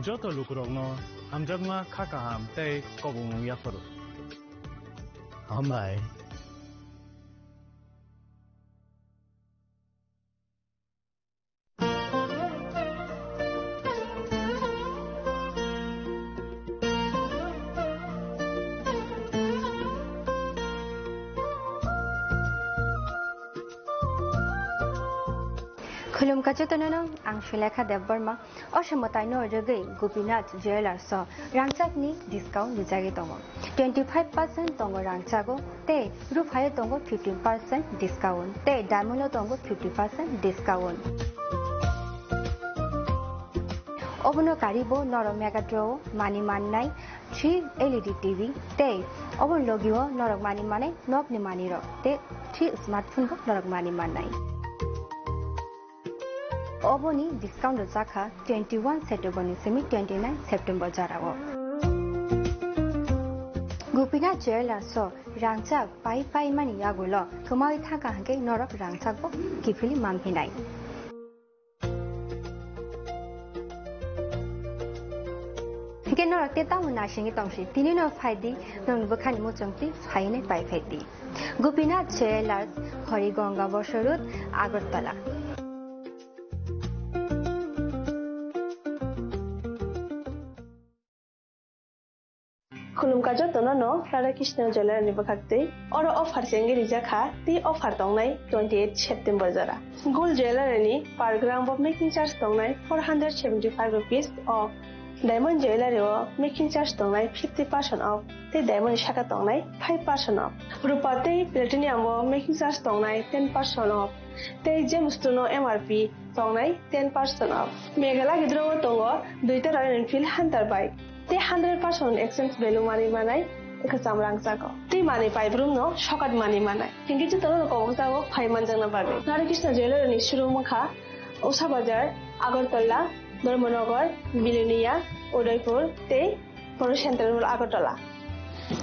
जत लुकुरंनो हामजागमा खाकाहाम ते कबुं याफोर हामबाय खुलुमकाचतननो आं सुलेखा देवबर्मा असमतायनो रगै गोपीनाथ ज्वेलर्स रांचाकनि डिस्काउंट निजागे दङ 25% दङ रांचागो ते रुफाय दङ 15% डिस्काउंट ते डायमंड दङ 50% discount Obono Karibo Noro Megadro Mani Manai 3 LED TV Day Obon Logio Norok Mani Mane Nok Ni Maniro Te 3 smartphone ko Norok Mani Manai Oboni discount Zaka 21 September semi 29 September Jarago Gopinath Jewelers so Rangchak pai mani yagulo Kumai Thaka Hanke Norok Rangchak bo Kifili Mampinai Hingga Norok Teta Munashingi Tongshi Tini no Faidi Non Bukani Muchongti Faine Pai Faidi Gopinath Jewelers Horigonga Boshorut Agartala खुलुमका जतनो नो Radha Krishna jewellers नि बखाक्ते और offer सेंगे रिजाखा ती offer तंगनाय 28 सेप्टेम्बर जरा गोल्ड ज्वेलर नि per gram off making charge तंगनाय 475 रुपीस ऑफ डायमंड ज्वेलर ओ मेकिंग चार्ज तंगनाय 50% ऑफ ते डायमंड शाखा तंगनाय 5% ऑफ रुपा ते प्लेटिनियम ओ मेकिंग चार्ज तंगनाय 10% ऑफ ते जेमस्टोनो एमआरपी तंगनाय 10% ऑफ मेघाला गिद्रो तंगो दुइटा रॉयल एनफील्ड हंटर बाइक ते 100% exchange value money manai ekasam rangchako te mani paibrum no shokat money manai hingi je tono ko jago 5 manjang na bage Radha Krishna Jewelry ni shuru mukha Usha Bazar Agartala Dharmanagar Bilonia Udaipur te Poro Central Agartala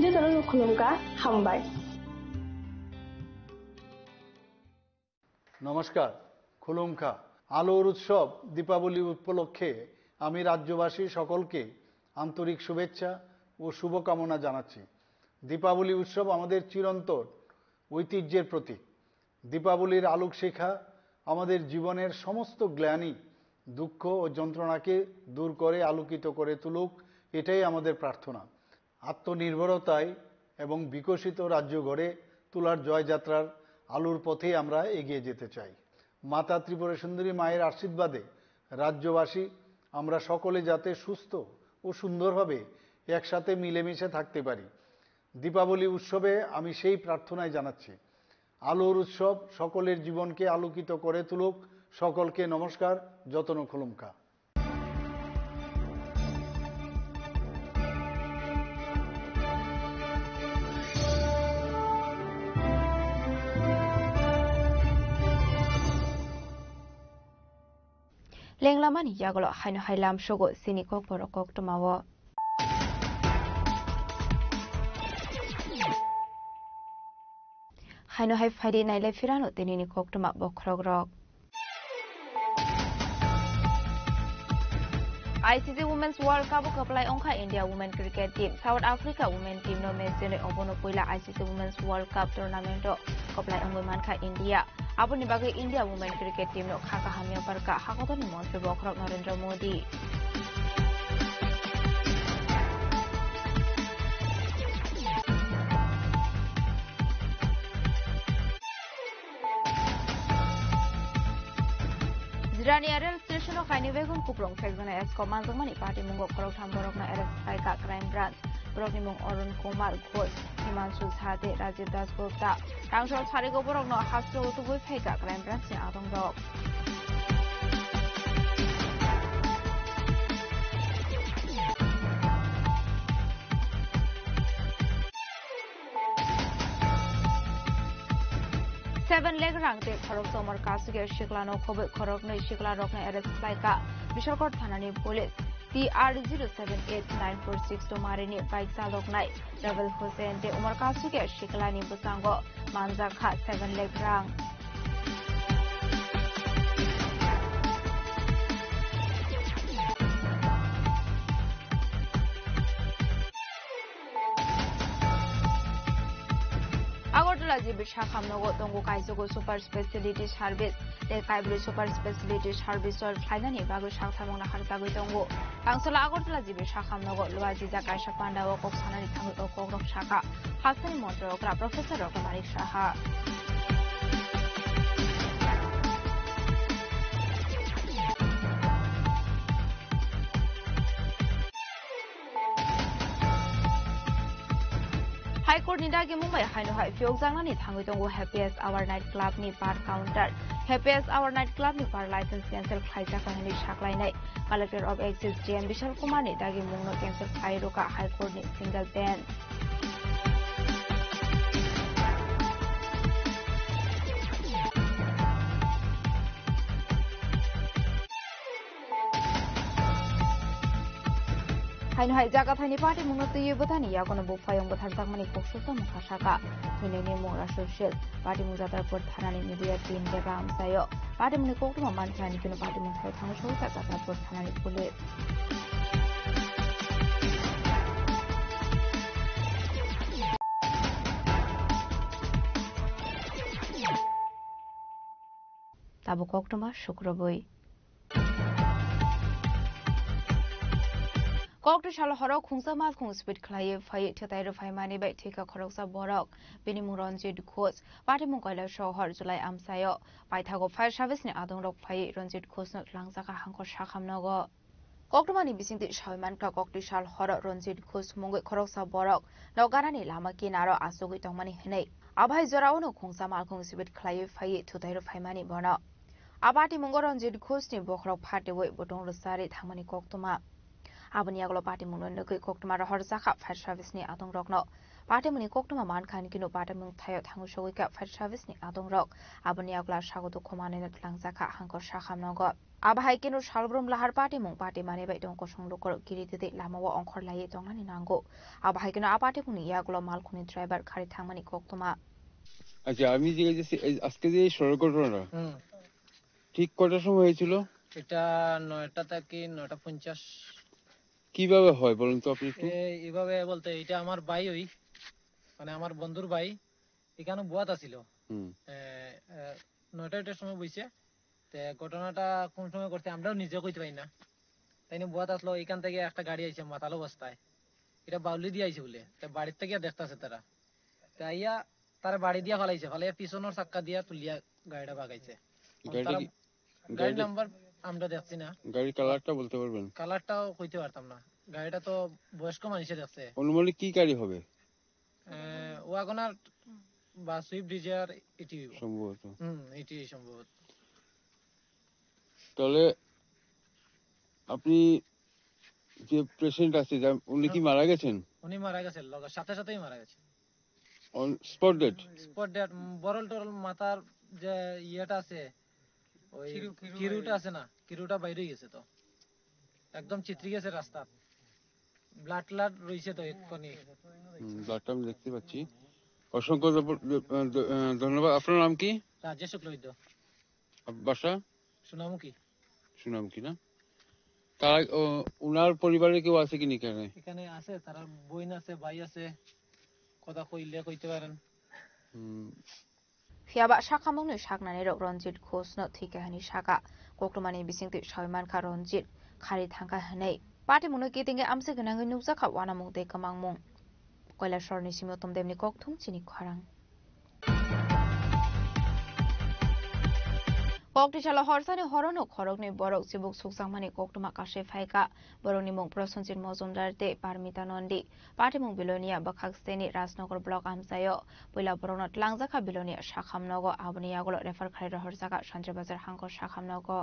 je tono khulumka hambai নমস্কার খুলুমখা আলোর উৎসব দীপাবলি উপলক্ষে আমি রাজ্যবাসী সকলকে আন্তরিক শুভেচ্ছা ও শুভকামনা জানাচ্ছি দীপাবলি উৎসব আমাদের চিরন্তন ঐতিহ্যের প্রতীক দীপাবলির আলোক শিখা আমাদের জীবনের সমস্ত গ্লানি দুঃখ ও যন্ত্রণাকে দূর করে আলোকিত করে তুলুক এটাই আমাদের প্রার্থনা আত্মনির্ভরতায় এবং বিকশিত রাজ্য গড়ে তোলার জয়যাত্রার আলোর পথে আমরা এগিয়ে যেতে চাই মাতা ত্রিপুরা সুন্দরী মায়ের আশীর্বাদে রাজ্যবাসী আমরা সকলে যাতে সুস্থ ও সুন্দরভাবে একসাথে মিলেমিশে থাকতে পারি দীপাবলি উৎসবে আমি সেই প্রার্থনাই জানাচ্ছি আলোর উৎসব সকলের জীবনকে আলোকিত করে তুলুক সকলকে নমস্কার যতন খুলুমখা Lenglamani yagolo haino hailam shogo sinikok borokok tumawo haino hai faidi naile firano tinini kok tuma bokrogrok ICC Women's World Cup apply onka India Women Cricket Team South Africa Women Team no mezene obono poila ICC Women's World Cup tournament apply ongo manka India Apuni bagai India Women Cricket Team no khaka hamya parka hakotoni mantri bokrok Narendra Modi Zirani Arel Station of Kaini Vegun Kuprong Texana as Command Money Party Mungo Korok Hamborokna Arrest Saika Crime Branch Brokimung Orun Kumar Ghosh Himanshu Sade Rajiv Das Gupta Rangshol Sarigo Borokno Hastro to Wipeka Crime Branch in Adong Dog Seven leg rank de Korok Tomar Kasuge Shiklano Kobe Korok no Shikla Rokna Arrest Saika Bishokot Thanani Police TR078946 to Marini Bike Salok Night Rebel Hussein de Umar Kasuge Shiklani Busango Manzaka 7 leg rank Agortala Shakam Nogo Tongo Kaisogo Super Speciality Service, the Kaibri Super Speciality Service or Finani Bago Shakamona Hartago Tongo. Council Agortala Shakam Nogo, Luaziza Kaishapanda, Oksana Tango Shaka, Hassan Montro, Professor Rokamari Shaha. High Court Nidagi Mumbai Haino High Fiok Zangani Tango Happiest Hour Night Club ni Bar Counter Happiest Hour Night Club ni par license cancel khaisa kahani shaklainai Collector of Excise JM Bishal Kumar ni dagi mungno cancel khairoka High Court ni single bench Haino hai jaga thani party mungno tuye botani ya kono bufayong bothar takmani koksosa mukhasaka thuneni mora social party mungjatar por thanani media team de ram sayo party mungni koktuma manchani kino party mung thayo thang shosa jatar por thanani police tabo koktuma shukraboi Kokti shalo horok khungsa mal khung speed khlaye phai thetai ro phai mani bai thika khoroksa borok bini muronjit khos party mung koila shohor July amsayo paithago fire service ni adong rok phai ronjit khos no langjaka hangko shakhamnago Koktomani bisingti shaiman ka kokti shal hor ronjit khos mungoi khoroksa borok nogarani lama kinaro asogui tongmani hinai abai jorao no khungsa mal khung speed khlaye phai thetai ro phai mani bono abati mungo ronjit khos ni bokhrok phate woi botong ro sari thangmani koktoma Abani aglo party mungno nukui koktoma ra horzaka fire service ni adong rok no party muni koktoma man khan kino party mung thayo thangu shogui ka fire service ni adong rok abani agla sagoto khomane net langjaka hangko shakhamnago abahai kino salbrum lahar party mung party mane bai dong kosong lokor giridite lamawo ongkhor lai tongnani nango abahai kino apati muni aglo mal khuni driver khari thangmani koktoma আচ্ছা আমি যে আজকে যে সড়ক ঘটনা ঠিক কটার সময় হয়েছিল এটা 9টা থেকে 9:50 কিভাবে হয় বলুন তো আপনি একটু এইভাবে বলতে এটা আমার ভাই হই মানে আমার বন্ধুর ভাই এখানে বুয়াত আছিল 9টার সময় বইছে তে ঘটনাটা কোন সময় করতে আমরাও নিজে কইতে পারি না তাইনে বুয়াত আসলো এখান থেকে একটা গাড়ি আইছে মাথালো অবস্থায় এটা বাউলি দিয়ে আইছে বলে তে বাড়ির থেকে দেখতাছে তারা তাইয়া তার বাড়ি দিয়া ফলাইছে ফলাইয়া পিছনের চাক্কা দিয়া তুলিয়া গাড়িটা ভাগাইছে গাড়ি নাম্বার আমরা দেখছি না গাড়ির কালারটা বলতে পারবেন কালারটাও কইতে পারতাম না গাড়িটা তো বয়স্ক মানুষে দেখছে অনুমানিক কি গাড়ি হবে ওয়াগনার বা সুইফট ডিজায়ার এটি সম্ভবত এটি সম্ভবত তাহলে আপনি যে পেশেন্ট আছে উনি কি মারা গেছেন উনি মারা গেছেন সাথে সাথেই মারা গেছে অন স্পট ডেট বরল টরল মাথার যে ইয়েটা আছে ওই কিরুটা আছে না কিরুটা বাইরে গেছে তো একদম চিত্রি গেছে রাস্তা ব্লাড রইছে তো একটুখানি ব্লাডটা আমি দেখতে পাচ্ছি অসংখ্য ধন্যবাদ আপনার নাম কি রাজেশ শুক্লবৈদ্য বাসা সুনামুখী না তারা ওনার পরিবারে কেউ আছে কি এখানে আছে তারা বোন আছে ভাই আছে কথা কইলে কইতে পারেন Fiaba shakamungni shaknani rok ronjit khosno thikahani shaka koktomani bisingti shaiman kha ronjit khari thangka hanai party muno kitinge amse gnangi nuksa kha wana mungte kamangmung koila shorni simotom demni kokthung chini kharang Kokti chala horsani horono khorokni borok sibuk suksangmani koktoma kashe phaika boroni mung prosenjit mozumdar te parmita nondi party mung bilonia bakhakseni rajnagar block amsayo poila borona tlangjaka bilonia shakhamnogo abniyagolo refer khari horsaka shanjabazar hangko shakhamnogo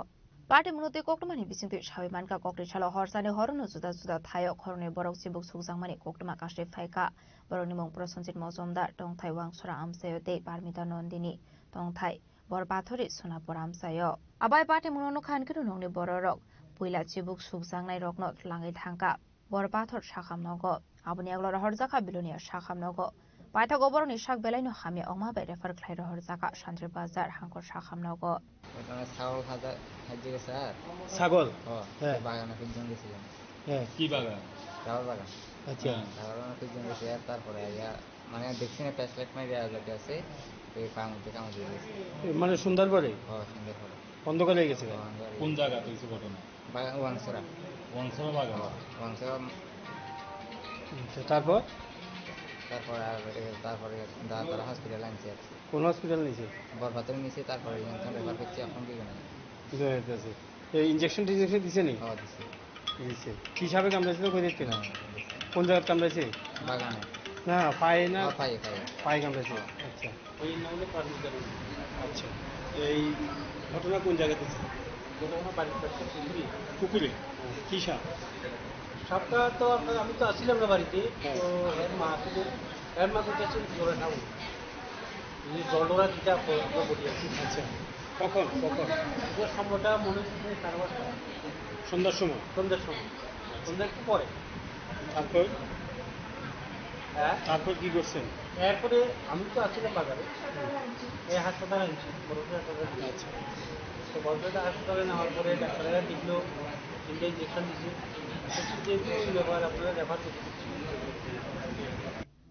party munote koktomani bisingti shawimanka kokti chala horsani horono juda juda thayo khoroni borok sibuk suksangmani koktoma kashe phaika boroni mung prosenjit mozumdar tongthai wangsora amsayo te parmita nondini tongthai Borbathori Sonapur amsayo abai party munono khan kiru nongni bororok puila chibuk sukjangnai rokno tlangai thangka Borbathor shakhamnogo abuni aglora horjaka bilonia shakhamnogo paitha goboroni shak belaino hami oma be refer khlairo horjaka Shandri Bazar hangkor shakhamnogo ছাগল খাজা খাইতে গেছে আর ছাগল হ্যাঁ বাগানে খুঁজতে গেছে কি বাগান ছাগল বাগান আচ্ছা ছাগল বাগানে খুঁজতে গেছে তারপরে মানে দেখছি না প্যাসলেট মাই দেওয়া যেতে আছে মানে সুন্দর করে অন্ধকারে গেছে কোন জায়গা হইছে ঘটনা ওয়াংসরা বাগান ওয়াংসরা তারপর তারা হসপিটাল আনছে কোন হসপিটাল নিছে বরবাতের নিছে তারপরে রেফার করছি এখন কি আছে এই ইনজেকশন দিছে নি দিছে কি হিসাবে কামড়াইছিল কই দেখতে না কোন জায়গায় কামড়াইছে বাগানে না পায়ে না পায়ে কামড়াইছে আচ্ছা ওই নামে পারমিটার আচ্ছা এই ঘটনা কোন জায়গাতে ছিল? ঘটনা বাড়ির পাশে পুকুরে কি সাপ? সাপটা তো আমি তো আসছিলাম না বাড়িতে, তো এর মা করতেছেন জোরে খাবো জলডোরা দিতে বলি আর কি। আচ্ছা, কখন সময়টা মনে হচ্ছে 5:30 সন্ধ্যার সময়? সন্ধ্যার একটু পরে। তারপর কি করছেন? এরপরে আমি তো আসছিলাম বাজারে, এই হাসপাতালে আনছি বড় হাসপাতালে। আচ্ছা, তো বড় হাসপাতালে নেওয়ার পরে ডাক্তাররা দেখলো, 3টা ইঞ্জেকশন দিচ্ছে, যেহেতু ওই ব্যাপার আপনারা রেফার করতে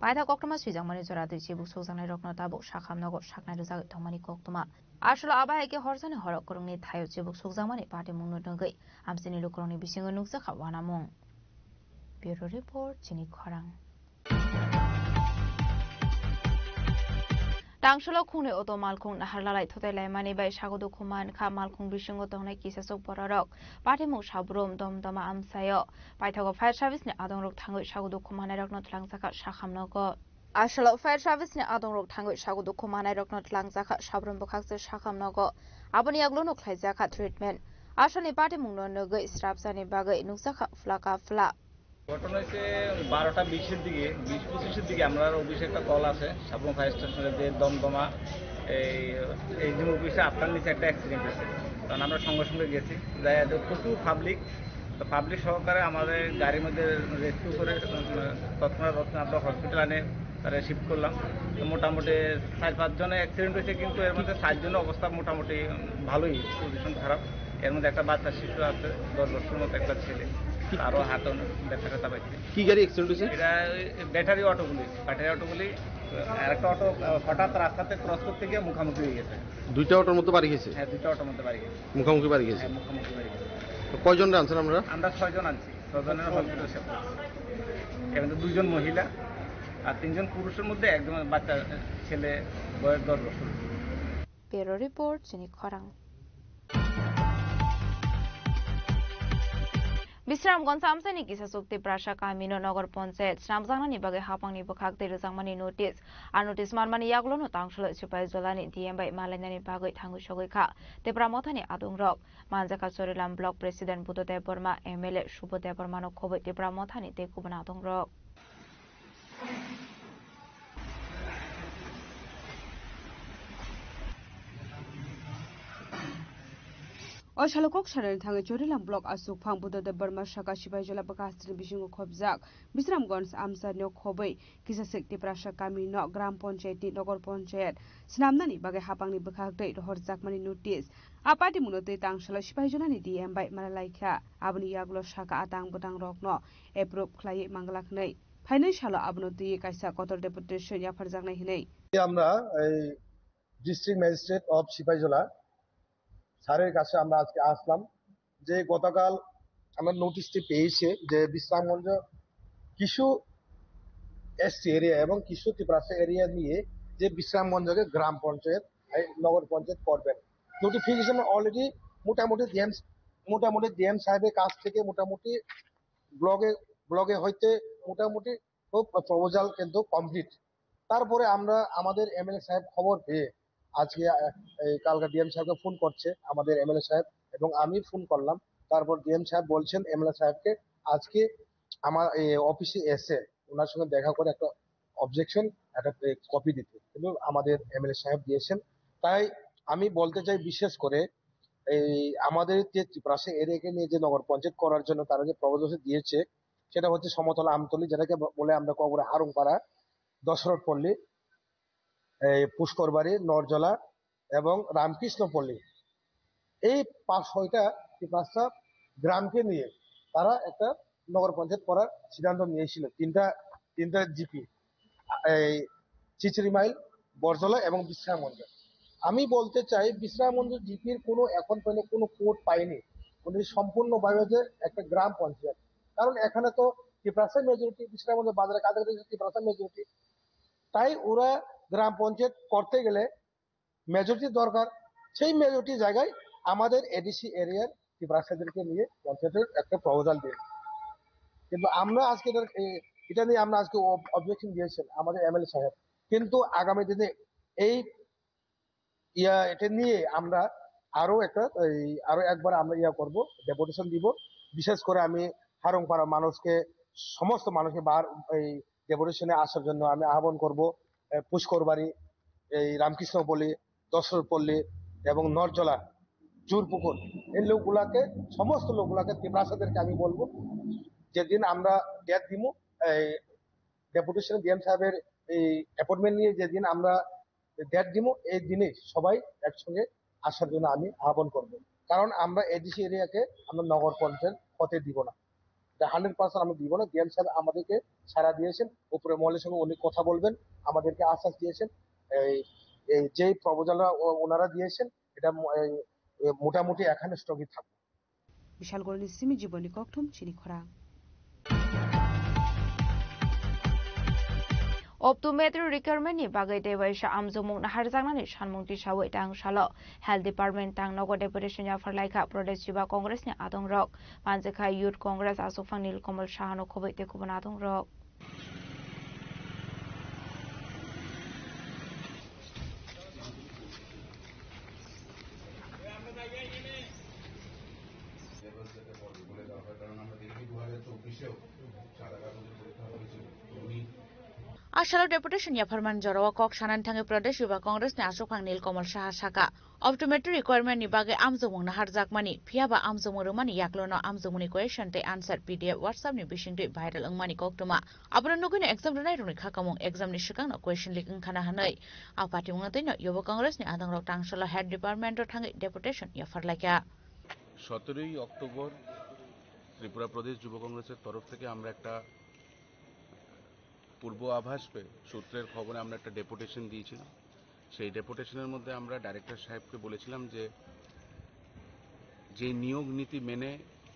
Paida koktoma swijangmani joradu jibuk sojangni rokno tabuk shakhamnogo shaknai rojak thongmani koktoma asholo abahai horsani horok korongni thayo jibuk sojangmani party mungno nongoi amsini lukrongni bisingo nukjakha wanamung. Bureau report chini khorang. Tangsholo khungni oto malkhung naharlalai thotai laimani bai sagodo khuman kha malkhung bisingo tongnai kisasok borarok party mung sabrum domdoma amsayo paithago fire service ni adongrok thangoi sagodo khumanai rokno tlangjaka shakhamnogo asholo fire service ni adongrok thangoi sagodo khumanai rokno tlangjaka sabrum bokhakse shakhamnogo aboni aglono khlaijaka treatment ashoni party mungno nogoi strapjani bagai nukjaka flaka fla. ঘটনা হচ্ছে 12টা 20-এর দিকে 20-25-এর দিকে আমরা অফিসে একটা call আসে Sabroom fire স্টেশনের যে দমদমা এই যে অফিসে আপনার নিচে একটা অ্যাক্সিডেন্ট হয়েছে, কারণ আমরা সঙ্গে সঙ্গে গেছি যাই প্রচুর পাবলিক সহকারে আমাদের গাড়ির মধ্যে রেস্কিউ করে তৎক্ষণাৎ আমরা হসপিটাল আনে তারা শিফট করলাম। তো মোটামুটি 4-5 জনের অ্যাক্সিডেন্ট হয়েছে, কিন্তু এর মধ্যে 7 জনের অবস্থা মোটামুটি ভালোই, পজিশন খারাপ। এর মধ্যে একটা বাচ্চা শিশু আছে 10 বছরের মতো একটা ছেলে, আরো হাতে ব্যথা পাইছে। কি গাড়ি অ্যাক্সিডেন্ট হয়েছে? এটা ব্যাটারি অটোগুলি আর একটা অটো হঠাৎ রাস্তাতে ক্রস করতে গিয়ে মুখামুখি হয়ে গেছে। 2টা অটোর মধ্যে বাড়ি গেছে? হ্যাঁ, 2টা অটোর মধ্যে বাড়ি গেছে, মুখামুখি বাড়ি গেছে। মুখামুখি বাড়ি গেছে। তো কয়জন আনছেন? আমরা 6 জন আনছি, 6 জনের হসপিটাল শিফট করছি। এর মধ্যে 2 জন মহিলা আর 3 জন পুরুষের মধ্যে একজন বাচ্চা ছেলে, বয়স 10 বছর। Bureau report chini khorang. Bisramganj amsani kisasok Tiprasha Kamino Nagar Panchayat Sramjangnani bagai hapangni bokhakte rojangmani notice ar notice manmani yaglono tangsholo sipai jolani DMbai malainani bagai thangu sogoi kha Tipramothani adungrok Manjaka Chorilam Block President Buddhadev Burma MLA Subodhev Burma no khoboi Tipramothani tekubana adungrok. Oshalokok sharan thangai Chorilam Block Asuk Phang Buddhadev Burma Shaka Sipai Jola Bakastri Bisingo Khobjak Bisramganj Amsarno Khoboi Kisasek Tiprasha Kamino Gram Panchayat ni Nagar Panchayat Snamnani bagai hapangni bokhakdei horjakmani notice apati munote tangshala Sipai Jolani DM bai malalaikha aboni yaglo Shaka atang botang rokno approve khlai manglakhnei financial abnoti kaisa kotor deputation ya farjaknai hinei আমরা এই district magistrate of Sepahijala স্যারের কাছে আমরা আজকে আসলাম যে গতকাল আমরা নোটিশটি পেয়েছি যে বিশ্রামগঞ্জ কিছু এসটি এরিয়া এবং কিছু তিপ্রাসা এরিয়া নিয়ে যে বিশ্রামগঞ্জকে গ্রাম পঞ্চায়েত নগর পঞ্চায়েত করবেন। নোটিফিকেশন অলরেডি মোটামুটি ডিএম সাহেবের কাছ থেকে মোটামুটি ব্লগে হইতে মোটামুটি প্রপোজাল কিন্তু কমপ্লিট। তারপরে আমরা আমাদের এমএলএ সাহেব খবর পেয়ে আজকে কালকে ডিএম সাহেবকে ফোন করছে আমাদের এমএলএ সাহেব এবং আমি ফোন করলাম। তারপর ডিএম সাহেব বলছেন এমএলএ সাহেবকে আজকে আমার অফিসে এসে ওনার সঙ্গে দেখা করে একটা অবজেকশন একটা কপি দিতে, কিন্তু আমাদের এমএলএ সাহেব দিয়েছেন। তাই আমি বলতে চাই বিশেষ করে এই আমাদের যে ত্রিপুরাসা এরিয়াকে নিয়ে যে নগর পঞ্চায়েত করার জন্য তারা যে প্রপোজাল দিয়েছে সেটা হচ্ছে সমতলা আমতলী, যেটাকে বলে আমরা কবরে হারুংপাড়া, দশরথপল্লী, পুষ্করবাড়ি, নরজলা এবং রামকৃষ্ণপল্লী, এই 5-6টা ত্রিপুরাসা গ্রামকে নিয়ে তারা একটা নগর পঞ্চায়েত করার সিদ্ধান্ত নিয়েছিল। তিনটা জিপি, এই চিচড়িমাইল, বরজলা এবং বিশ্রামগঞ্জ। আমি বলতে চাই বিশ্রামগঞ্জ জিপির কোনো এখন পর্যন্ত কোনো কোড পাইনি, উনি সম্পূর্ণভাবে একটা গ্রাম পঞ্চায়েত। কারণ এখানে তো ত্রিপুরাসা মেজরিটি, বিশ্রামগঞ্জ বাজারে কাছাকাছি ত্রিপুরাসা মেজরিটি, তাই ওরা গ্রাম পঞ্চায়েত করতে গেলে মেজরিটি দরকার। সেই মেজরিটি জায়গায় আমাদের এডিসি এরিয়ার ত্রিপুরাসাদেরকে নিয়ে পঞ্চায়েতের একটা প্রপোজাল দিন, কিন্তু আমরা আজকে এটা নিয়ে আমরা আজকে অবজেকশন দিয়েছেন আমাদের এমএলএ সাহেব। কিন্তু আগামী দিনে এটা নিয়ে আমরা আরো একবার আমরা করব, ডেপুটেশন দিব। বিশেষ করে আমি হারংপাড়া সমস্ত মানুষকে এই ডেপুটেশনে আসার জন্য আমি আহ্বান করব। পুষ্করবাড়ি, এই রামকৃষ্ণপল্লী, দশরথপল্লী এবং নরজলা, জুরপুকুর, এই সমস্ত লোকগুলাকে ত্রিপ্রাসাদেরকে আমি বলবো, যেদিন আমরা ডেট দিব, এই ডেপুটেশন ডিএম সাহেবের এই অ্যাপয়েন্টমেন্ট নিয়ে যেদিন আমরা ডেট দিব, এই দিনে সবাই একসঙ্গে আসার জন্য আমি আহ্বান করব। কারণ আমরা এডিসি এরিয়াকে আমরা নগর পঞ্চায়েত হতে দিব না, 100% আমরা দিব না। ডিএম সাহেব আমাদেরকে সাড়া দিয়েছেন, উপরে মহলের সঙ্গে উনি কথা বলবেন, আমাদেরকে আশ্বাস দিয়েছেন। যে প্রপোজালরা ওনারা দিয়েছেন, এটা মোটামুটি এখানে স্থগিত থাকবে। বিশালগড়নি সিমি জীবনী ককথুম চিনি খরা Optometry requirement ni bagai dewaisa amjomung naharjangnani sanmungti sawai tang salo Health Department tang nogo deputation ya farlaika Pradesh Yuba Congress ni adong rok Panjekha Youth Congress asofang Nilkamal Sahano khobai te kuban adong rok Ashalo deputation ya farman jarawa kok sanan thangi Pradesh Yuba Congress ni asokang Nilkamal Saha saka optometry requirement ni bagai amjomung naharjakmani phiaba amjomung rumani yaklono amjomuni question te answer PDF WhatsApp ni bisingtui viral angmani koktuma abro nugini exam runai runi khakamung exam ni sikang no question lik angkhana hanai apati mungati no Yuba Congress ni adang rok tangsala Health Department ro thangi deputation ya farlaika 17ই October Tripura প্রদেশ যুব কংগ্রেসের তরফ থেকে আমরা একটা পূর্ব আভাস পেয়ে সূত্রের খবরে আমরা একটা ডেপুটেশন দিয়েছিলাম। সেই ডেপুটেশনের মধ্যে আমরা ডাইরেক্টর সাহেবকে বলেছিলাম যে নিয়োগ নীতি মেনে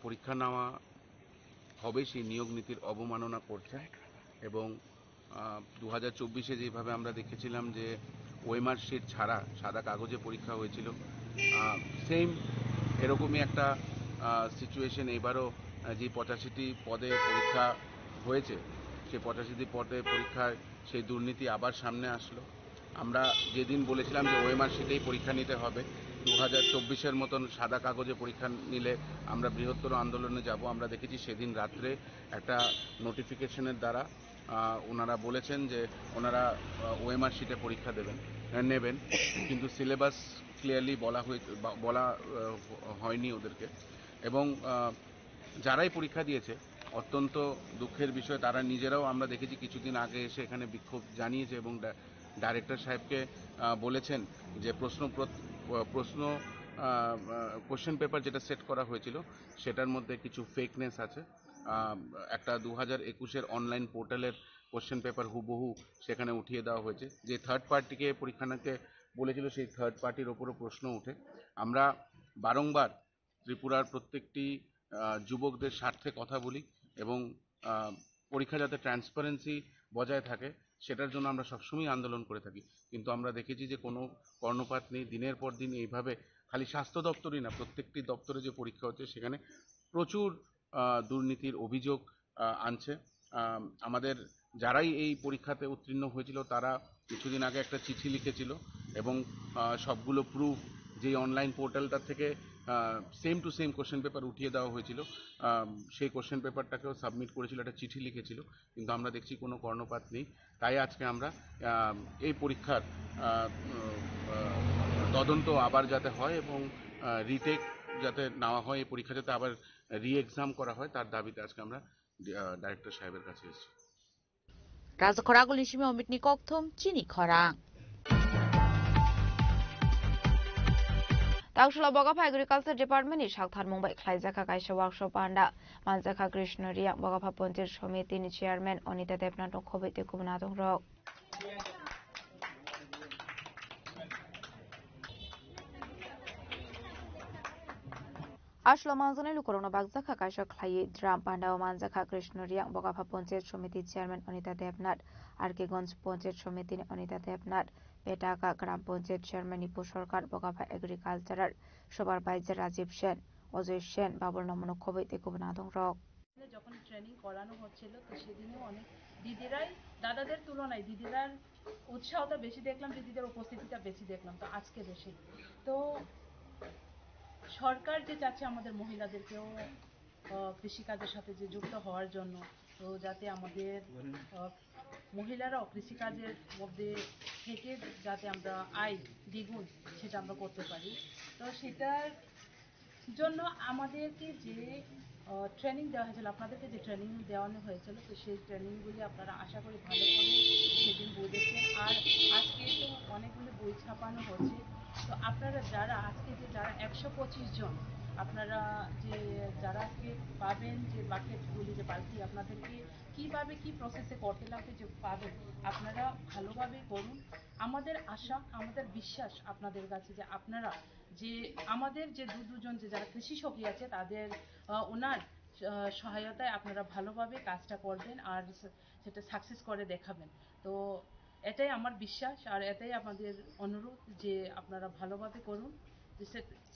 পরীক্ষা নেওয়া হবে সেই নিয়োগ নীতির অবমাননা করছে এবং 2024-এ যেভাবে আমরা দেখেছিলাম যে ওএমআর শিট ছাড়া সাদা কাগজে পরীক্ষা হয়েছিল, সেম এরকমই একটা সিচুয়েশন এবারও যে 85টি পদে পরীক্ষা হয়েছে সেই 85টি পদে পরীক্ষায় সেই দুর্নীতি আবার সামনে আসলো। আমরা যেদিন বলেছিলাম যে ওএমআর শিটেই পরীক্ষা নিতে হবে, 2024-এর মতন সাদা কাগজে পরীক্ষা নিলে আমরা বৃহত্তর আন্দোলনে যাব। আমরা দেখেছি সেদিন রাত্রে একটা নোটিফিকেশনের দ্বারা ওনারা বলেছেন যে ওনারা ওএমআর শিটে পরীক্ষা নেবেন, কিন্তু সিলেবাস ক্লিয়ারলি বলা হয়নি ওদেরকে এবং যারাই পরীক্ষা দিয়েছে অত্যন্ত দুঃখের বিষয়, তারা নিজেরাও আমরা দেখেছি কিছুদিন আগে এসে এখানে বিক্ষোভ জানিয়েছে এবং ডাইরেক্টর সাহেবকে বলেছেন যে কোশ্চেন পেপার যেটা সেট করা হয়েছিল সেটার মধ্যে কিছু ফেকনেস আছে। একটা 2021-এর অনলাইন পোর্টালের কোশ্চেন পেপার হুবহু সেখানে উঠিয়ে দেওয়া হয়েছে। যে থার্ড পার্টিকে পরীক্ষা নিতে বলেছিল সেই থার্ড পার্টির ওপরও প্রশ্ন ওঠে। আমরা বারংবার ত্রিপুরার প্রত্যেকটি যুবকদের স্বার্থে কথা বলি এবং পরীক্ষা যাতে ট্রান্সপারেন্সি বজায় থাকে সেটার জন্য আমরা সবসময় আন্দোলন করে থাকি, কিন্তু আমরা দেখেছি যে কোনো কর্ণপাত নেই। দিনের পর দিন এইভাবে খালি স্বাস্থ্য দপ্তরই না, প্রত্যেকটি দপ্তরে যে পরীক্ষা হচ্ছে সেখানে প্রচুর দুর্নীতির অভিযোগ আনছে। আমাদের যারাই এই পরীক্ষাতে উত্তীর্ণ হয়েছিল তারা কিছুদিন আগে একটা চিঠি লিখেছিল এবং সবগুলো প্রুফ যে অনলাইন পোর্টালটা থেকে same to same question paper উঠিয়ে দেওয়া হয়েছিল সেই কোশ্চেন পেপারটাকেও সাবমিট করেছিল, একটা চিঠি লিখেছিল, কিন্তু আমরা দেখছি কোনো কর্ণপাত নেই। তাই আজকে আমরা এই পরীক্ষার তদন্ত আবার যাতে হয় এবং রিটেক যাতে নেওয়া হয়, এই পরীক্ষা যাতে আবার রি-এক্সাম করা হয় তার দাবিতে আজকে আমরা ডাইরেক্টর সাহেবের কাছে এসেছি। রাজখরাগুলি সিমে অমিতনি ককথম চিনি খরাং Tangshala Bogapha Agriculture Department ni Shakthar Mumbai Khlaijaka Kaisa Workshop anda Manjaka Krishna Riyak Bogapha Panchayat Samiti ni Chairman Onita Debnath Khobite Kubnadong Rok Ashla Manzani Lukorona Bagzaka Kaisa Khlai Dram Panda Manjaka Krishna Riyak Bogapha Panchayat Samiti Chairman Onita Debnath Arkegonj Panchayat Samiti ni Onita Debnath Petaka Gram Panchayat Chairman Ipu Sarkar Bogapha Agricultural Supervisor Rajiv Sen Ojoy Sen Babur Namono Khobite Kubnadong Rok যখন training করানো হচ্ছিল তো সেদিনও অনেক দিদিরাই দাদাদের তুলনায় দিদিরার উৎসাহটা বেশি দেখলাম, দিদিদের উপস্থিতিটা বেশি দেখলাম তো আজকে বেশি। তো সরকার যে চাচ্ছে আমাদের মহিলাদেরকেও কৃষিকাজের সাথে যে যুক্ত হওয়ার জন্য, তো যাতে আমাদের মহিলারাও কৃষিকাজের মধ্যে থেকে যাতে আমরা আয় দ্বিগুণ সেটা আমরা করতে পারি। তো সেটার জন্য আমাদেরকে যে ট্রেনিং দেওয়া হয়েছিল, আপনাদেরকে যে ট্রেনিং দেওয়ানো হয়েছিল, তো সেই ট্রেনিংগুলি আপনারা আশা করি ভালো করে সেদিন বুঝেছেন। আর আজকে তো অনেকগুলি বই ছাপানো হচ্ছে, তো আপনারা যারা আজকে যে যারা 125 জন আপনারা যে যারা আজকে পাবেন যে বাকেটগুলি যে বালতি আপনাদেরকে কিভাবে কি প্রসেসে করতে লাগবে যে পাবেন, আপনারা ভালোভাবে করুন। আমাদের আশা, আমাদের বিশ্বাস আপনাদের কাছে যে আপনারা যে আমাদের যে দুজন যে যারা কৃষি সখী আছে তাদের ওনার সহায়তায় আপনারা ভালোভাবে কাজটা করবেন আর সেটা সাকসেস করে দেখাবেন। তো এটাই আমার বিশ্বাস আর এটাই আমাদের অনুরোধ যে আপনারা ভালোভাবে করুন, যে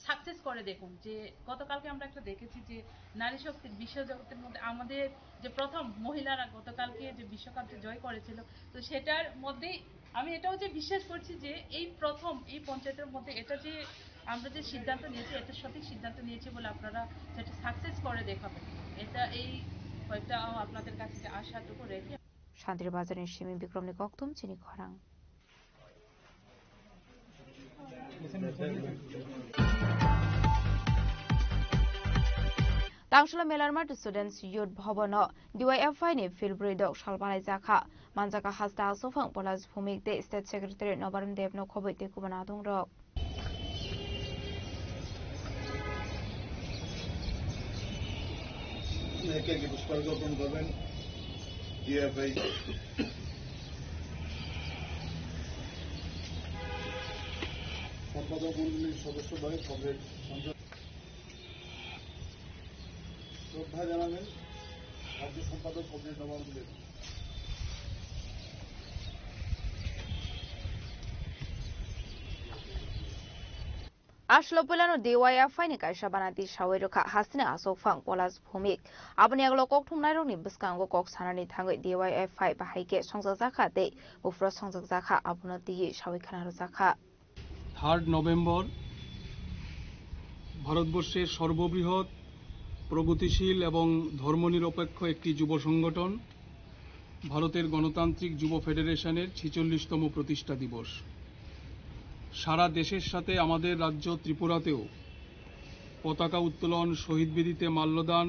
সাকসেস করে দেখুন। যে গতকালকে আমরা একটা দেখেছি যে নারী শক্তির বিশ্বজগতের মধ্যে আমাদের যে প্রথম মহিলারা গতকালকে যে বিশ্বকাপ যে জয় করেছিল, তো সেটার মধ্যেই আমি এটাও যে বিশ্বাস করছি যে এই প্রথম এই পঞ্চায়েতের মধ্যে এটা যে আমরা যে সিদ্ধান্ত নিয়েছি এটা সঠিক সিদ্ধান্ত নিয়েছি বলে আপনারা সেটা সাকসেস করে দেখাবেন, এটা এই কয়েকটা আপনাদের কাছে যে আশাটুকু রেখে। শান্তির বাজারের সিমি বিক্রমনি কক্তুম চিনি খরাং। Tangshla Melarmat Students Youth Bhavan DYFI ni Philbri Dok Shalbalai Zakha Manjaka Hasta Sofang Polas Phumik de State Secretary Nobaram Dev no Khobit de Kubanadong Rok. Mereka puspar gopon government DFI সম্পাদক মণ্ডলীর সদস্যদ্বয় comrade Sanjay শ্রদ্ধা জানাবেন রাজ্য সম্পাদক comrade নবাব দেব। Ashlopulano DYFI ni kaisa banati saweroka hasina asofang polas phumik abani aglo kokthum naironi biskango kok sanani thangai DYFI bahaike songjak de ufro songjak jakha abunati sawikhanar jakha 3 November ভারতবর্ষের সর্ববৃহৎ প্রগতিশীল এবং ধর্মনিরপেক্ষ একটি যুব সংগঠন ভারতের গণতান্ত্রিক যুব ফেডারেশনের 46তম প্রতিষ্ঠা দিবস। সারা দেশের সাথে আমাদের রাজ্য ত্রিপুরাতেও পতাকা উত্তোলন, শহীদ বেদিতে মাল্যদান,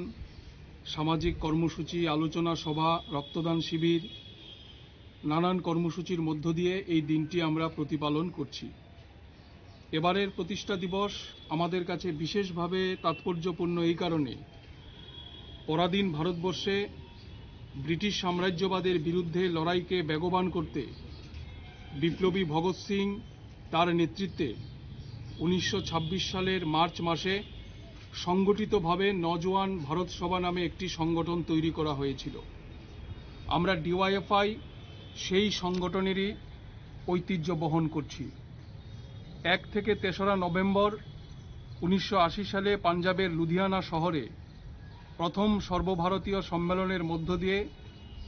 সামাজিক কর্মসূচি, আলোচনা সভা, রক্তদান শিবির, নানান কর্মসূচির মধ্য দিয়ে এই দিনটি আমরা প্রতিপালন করছি। এবারের প্রতিষ্ঠা দিবস আমাদের কাছে বিশেষভাবে তাৎপর্যপূর্ণ এই কারণে, পরাধীন ভারতবর্ষে ব্রিটিশ সাম্রাজ্যবাদের বিরুদ্ধে লড়াইকে বেগবান করতে বিপ্লবী ভগৎ সিং তার নেতৃত্বে 1926 সালের মার্চ মাসে সংগঠিতভাবে নওজোয়ান ভারত সভা নামে একটি সংগঠন তৈরি করা হয়েছিল। আমরা ডিওয়াইএফআই সেই সংগঠনেরই ঐতিহ্য বহন করছি। 1 থেকে 3রা নভেম্বর 1980 সালে পাঞ্জাবের লুধিয়ানা শহরে প্রথম সর্বভারতীয় সম্মেলনের মধ্য দিয়ে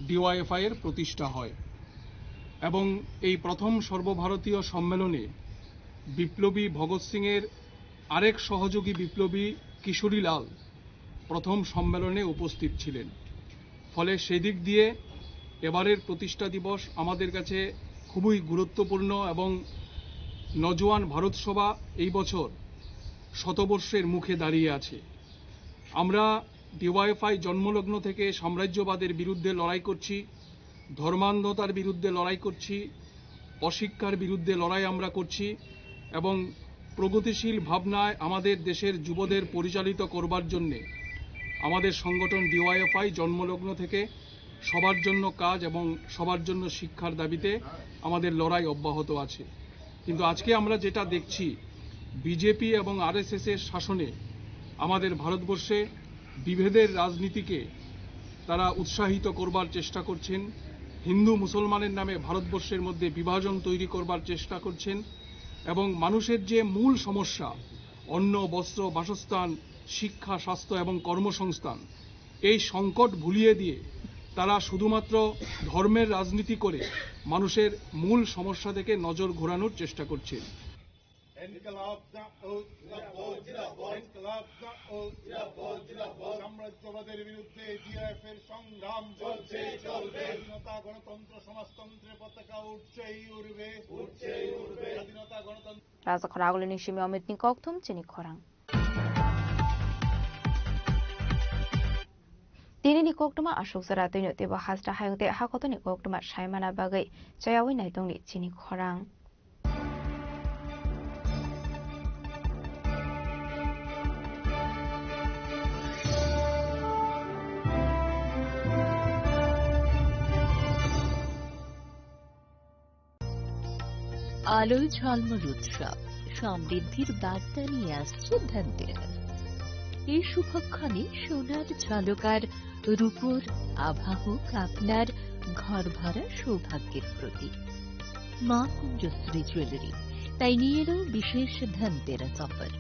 ডিওয়াইএফআই এর প্রতিষ্ঠা হয় এবং এই প্রথম সর্বভারতীয় সম্মেলনে বিপ্লবী ভগৎ সিং এর আরেক সহযোগী বিপ্লবী কিশোরীলাল প্রথম সম্মেলনে উপস্থিত ছিলেন। ফলে সেই দিক দিয়ে এবারের প্রতিষ্ঠা দিবস আমাদের কাছে খুবই গুরুত্বপূর্ণ এবং নওজোয়ান ভারত সভা এই বছর শতবর্ষের মুখে দাঁড়িয়ে আছে। আমরা ডিওয়াইএফআই জন্মলগ্ন থেকে সাম্রাজ্যবাদের বিরুদ্ধে লড়াই করছি, ধর্মান্ধতার বিরুদ্ধে লড়াই করছি, অশিক্ষার বিরুদ্ধে লড়াই আমরা করছি এবং প্রগতিশীল ভাবনায় আমাদের দেশের যুবদের পরিচালিত করবার জন্য আমাদের সংগঠন ডিওয়াইএফআই জন্মলগ্ন থেকে সবার জন্য কাজ এবং সবার জন্য শিক্ষার দাবিতে আমাদের লড়াই অব্যাহত আছে। কিন্তু আজকে আমরা যেটা দেখছি, বিজেপি এবং আরএসএস এর শাসনে আমাদের ভারতবর্ষে বিভেদের রাজনীতিকে তারা উৎসাহিত করবার চেষ্টা করছেন, হিন্দু মুসলমানের নামে ভারতবর্ষের মধ্যে বিভাজন তৈরি করবার চেষ্টা করছেন এবং মানুষের যে মূল সমস্যা অন্ন, বস্ত্র, বাসস্থান, শিক্ষা, স্বাস্থ্য এবং কর্মসংস্থান, এই সংকট ভুলিয়ে দিয়ে তারা শুধুমাত্র ধর্মের রাজনীতি করে মানুষের মূল সমস্যা থেকে নজর ঘোরানোর চেষ্টা করছেন। সাম্রাজ্যবাদের বিরুদ্ধে জিএফ এর সংগ্রাম চলছে চলবে স্বাধীনতা গণতন্ত্র সমাজতন্ত্রের পতাকা উঠছেই উড়বে স্বাধীনতা গণতন্ত্র রাজা খরাগুলিনি সিমি অমিতনি ককথুম চিনি খরাং Dinini koktuma ashok zara tino teba hasra hayungte hakotoni koktuma shaimana bagai chayawi naitongni chini khorang আলোয় ঝলমল উৎসব সমৃদ্ধির বার্তা নিয়ে আসছে ধনতেরাস এই শুভক্ষণে সোনার ঝলকার রূপোর আভা হোক আপনার ঘর ভরা সৌভাগ্যের প্রতীক মা কুঞ্জশ্রী জুয়েলারি তাই নিয়ে এলো বিশেষ ধনতেরাস অফার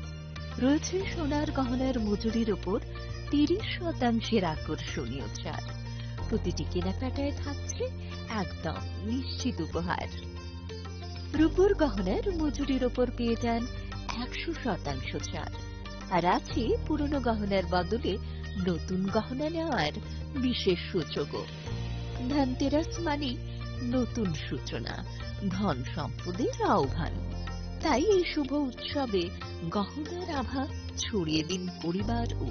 রয়েছে সোনার গহনার মজুরির ওপর 30% আকর্ষণীয় ছাড় প্রতিটি কেনাকাটায় থাকছে একদম নিশ্চিত উপহার রূপোর গহনার মজুরির ওপর পেয়ে যান 100% ছাড় আর আছে পুরনো গহনার বদলে নতুন গহনা নেওয়ার বিশেষ সুযোগও ধনতেরাস মানে নতুন সূচনা ধন সম্পদের আহ্বান তাই এই শুভ উৎসবে গহনার আভা ছড়িয়ে দিন পরিবার ও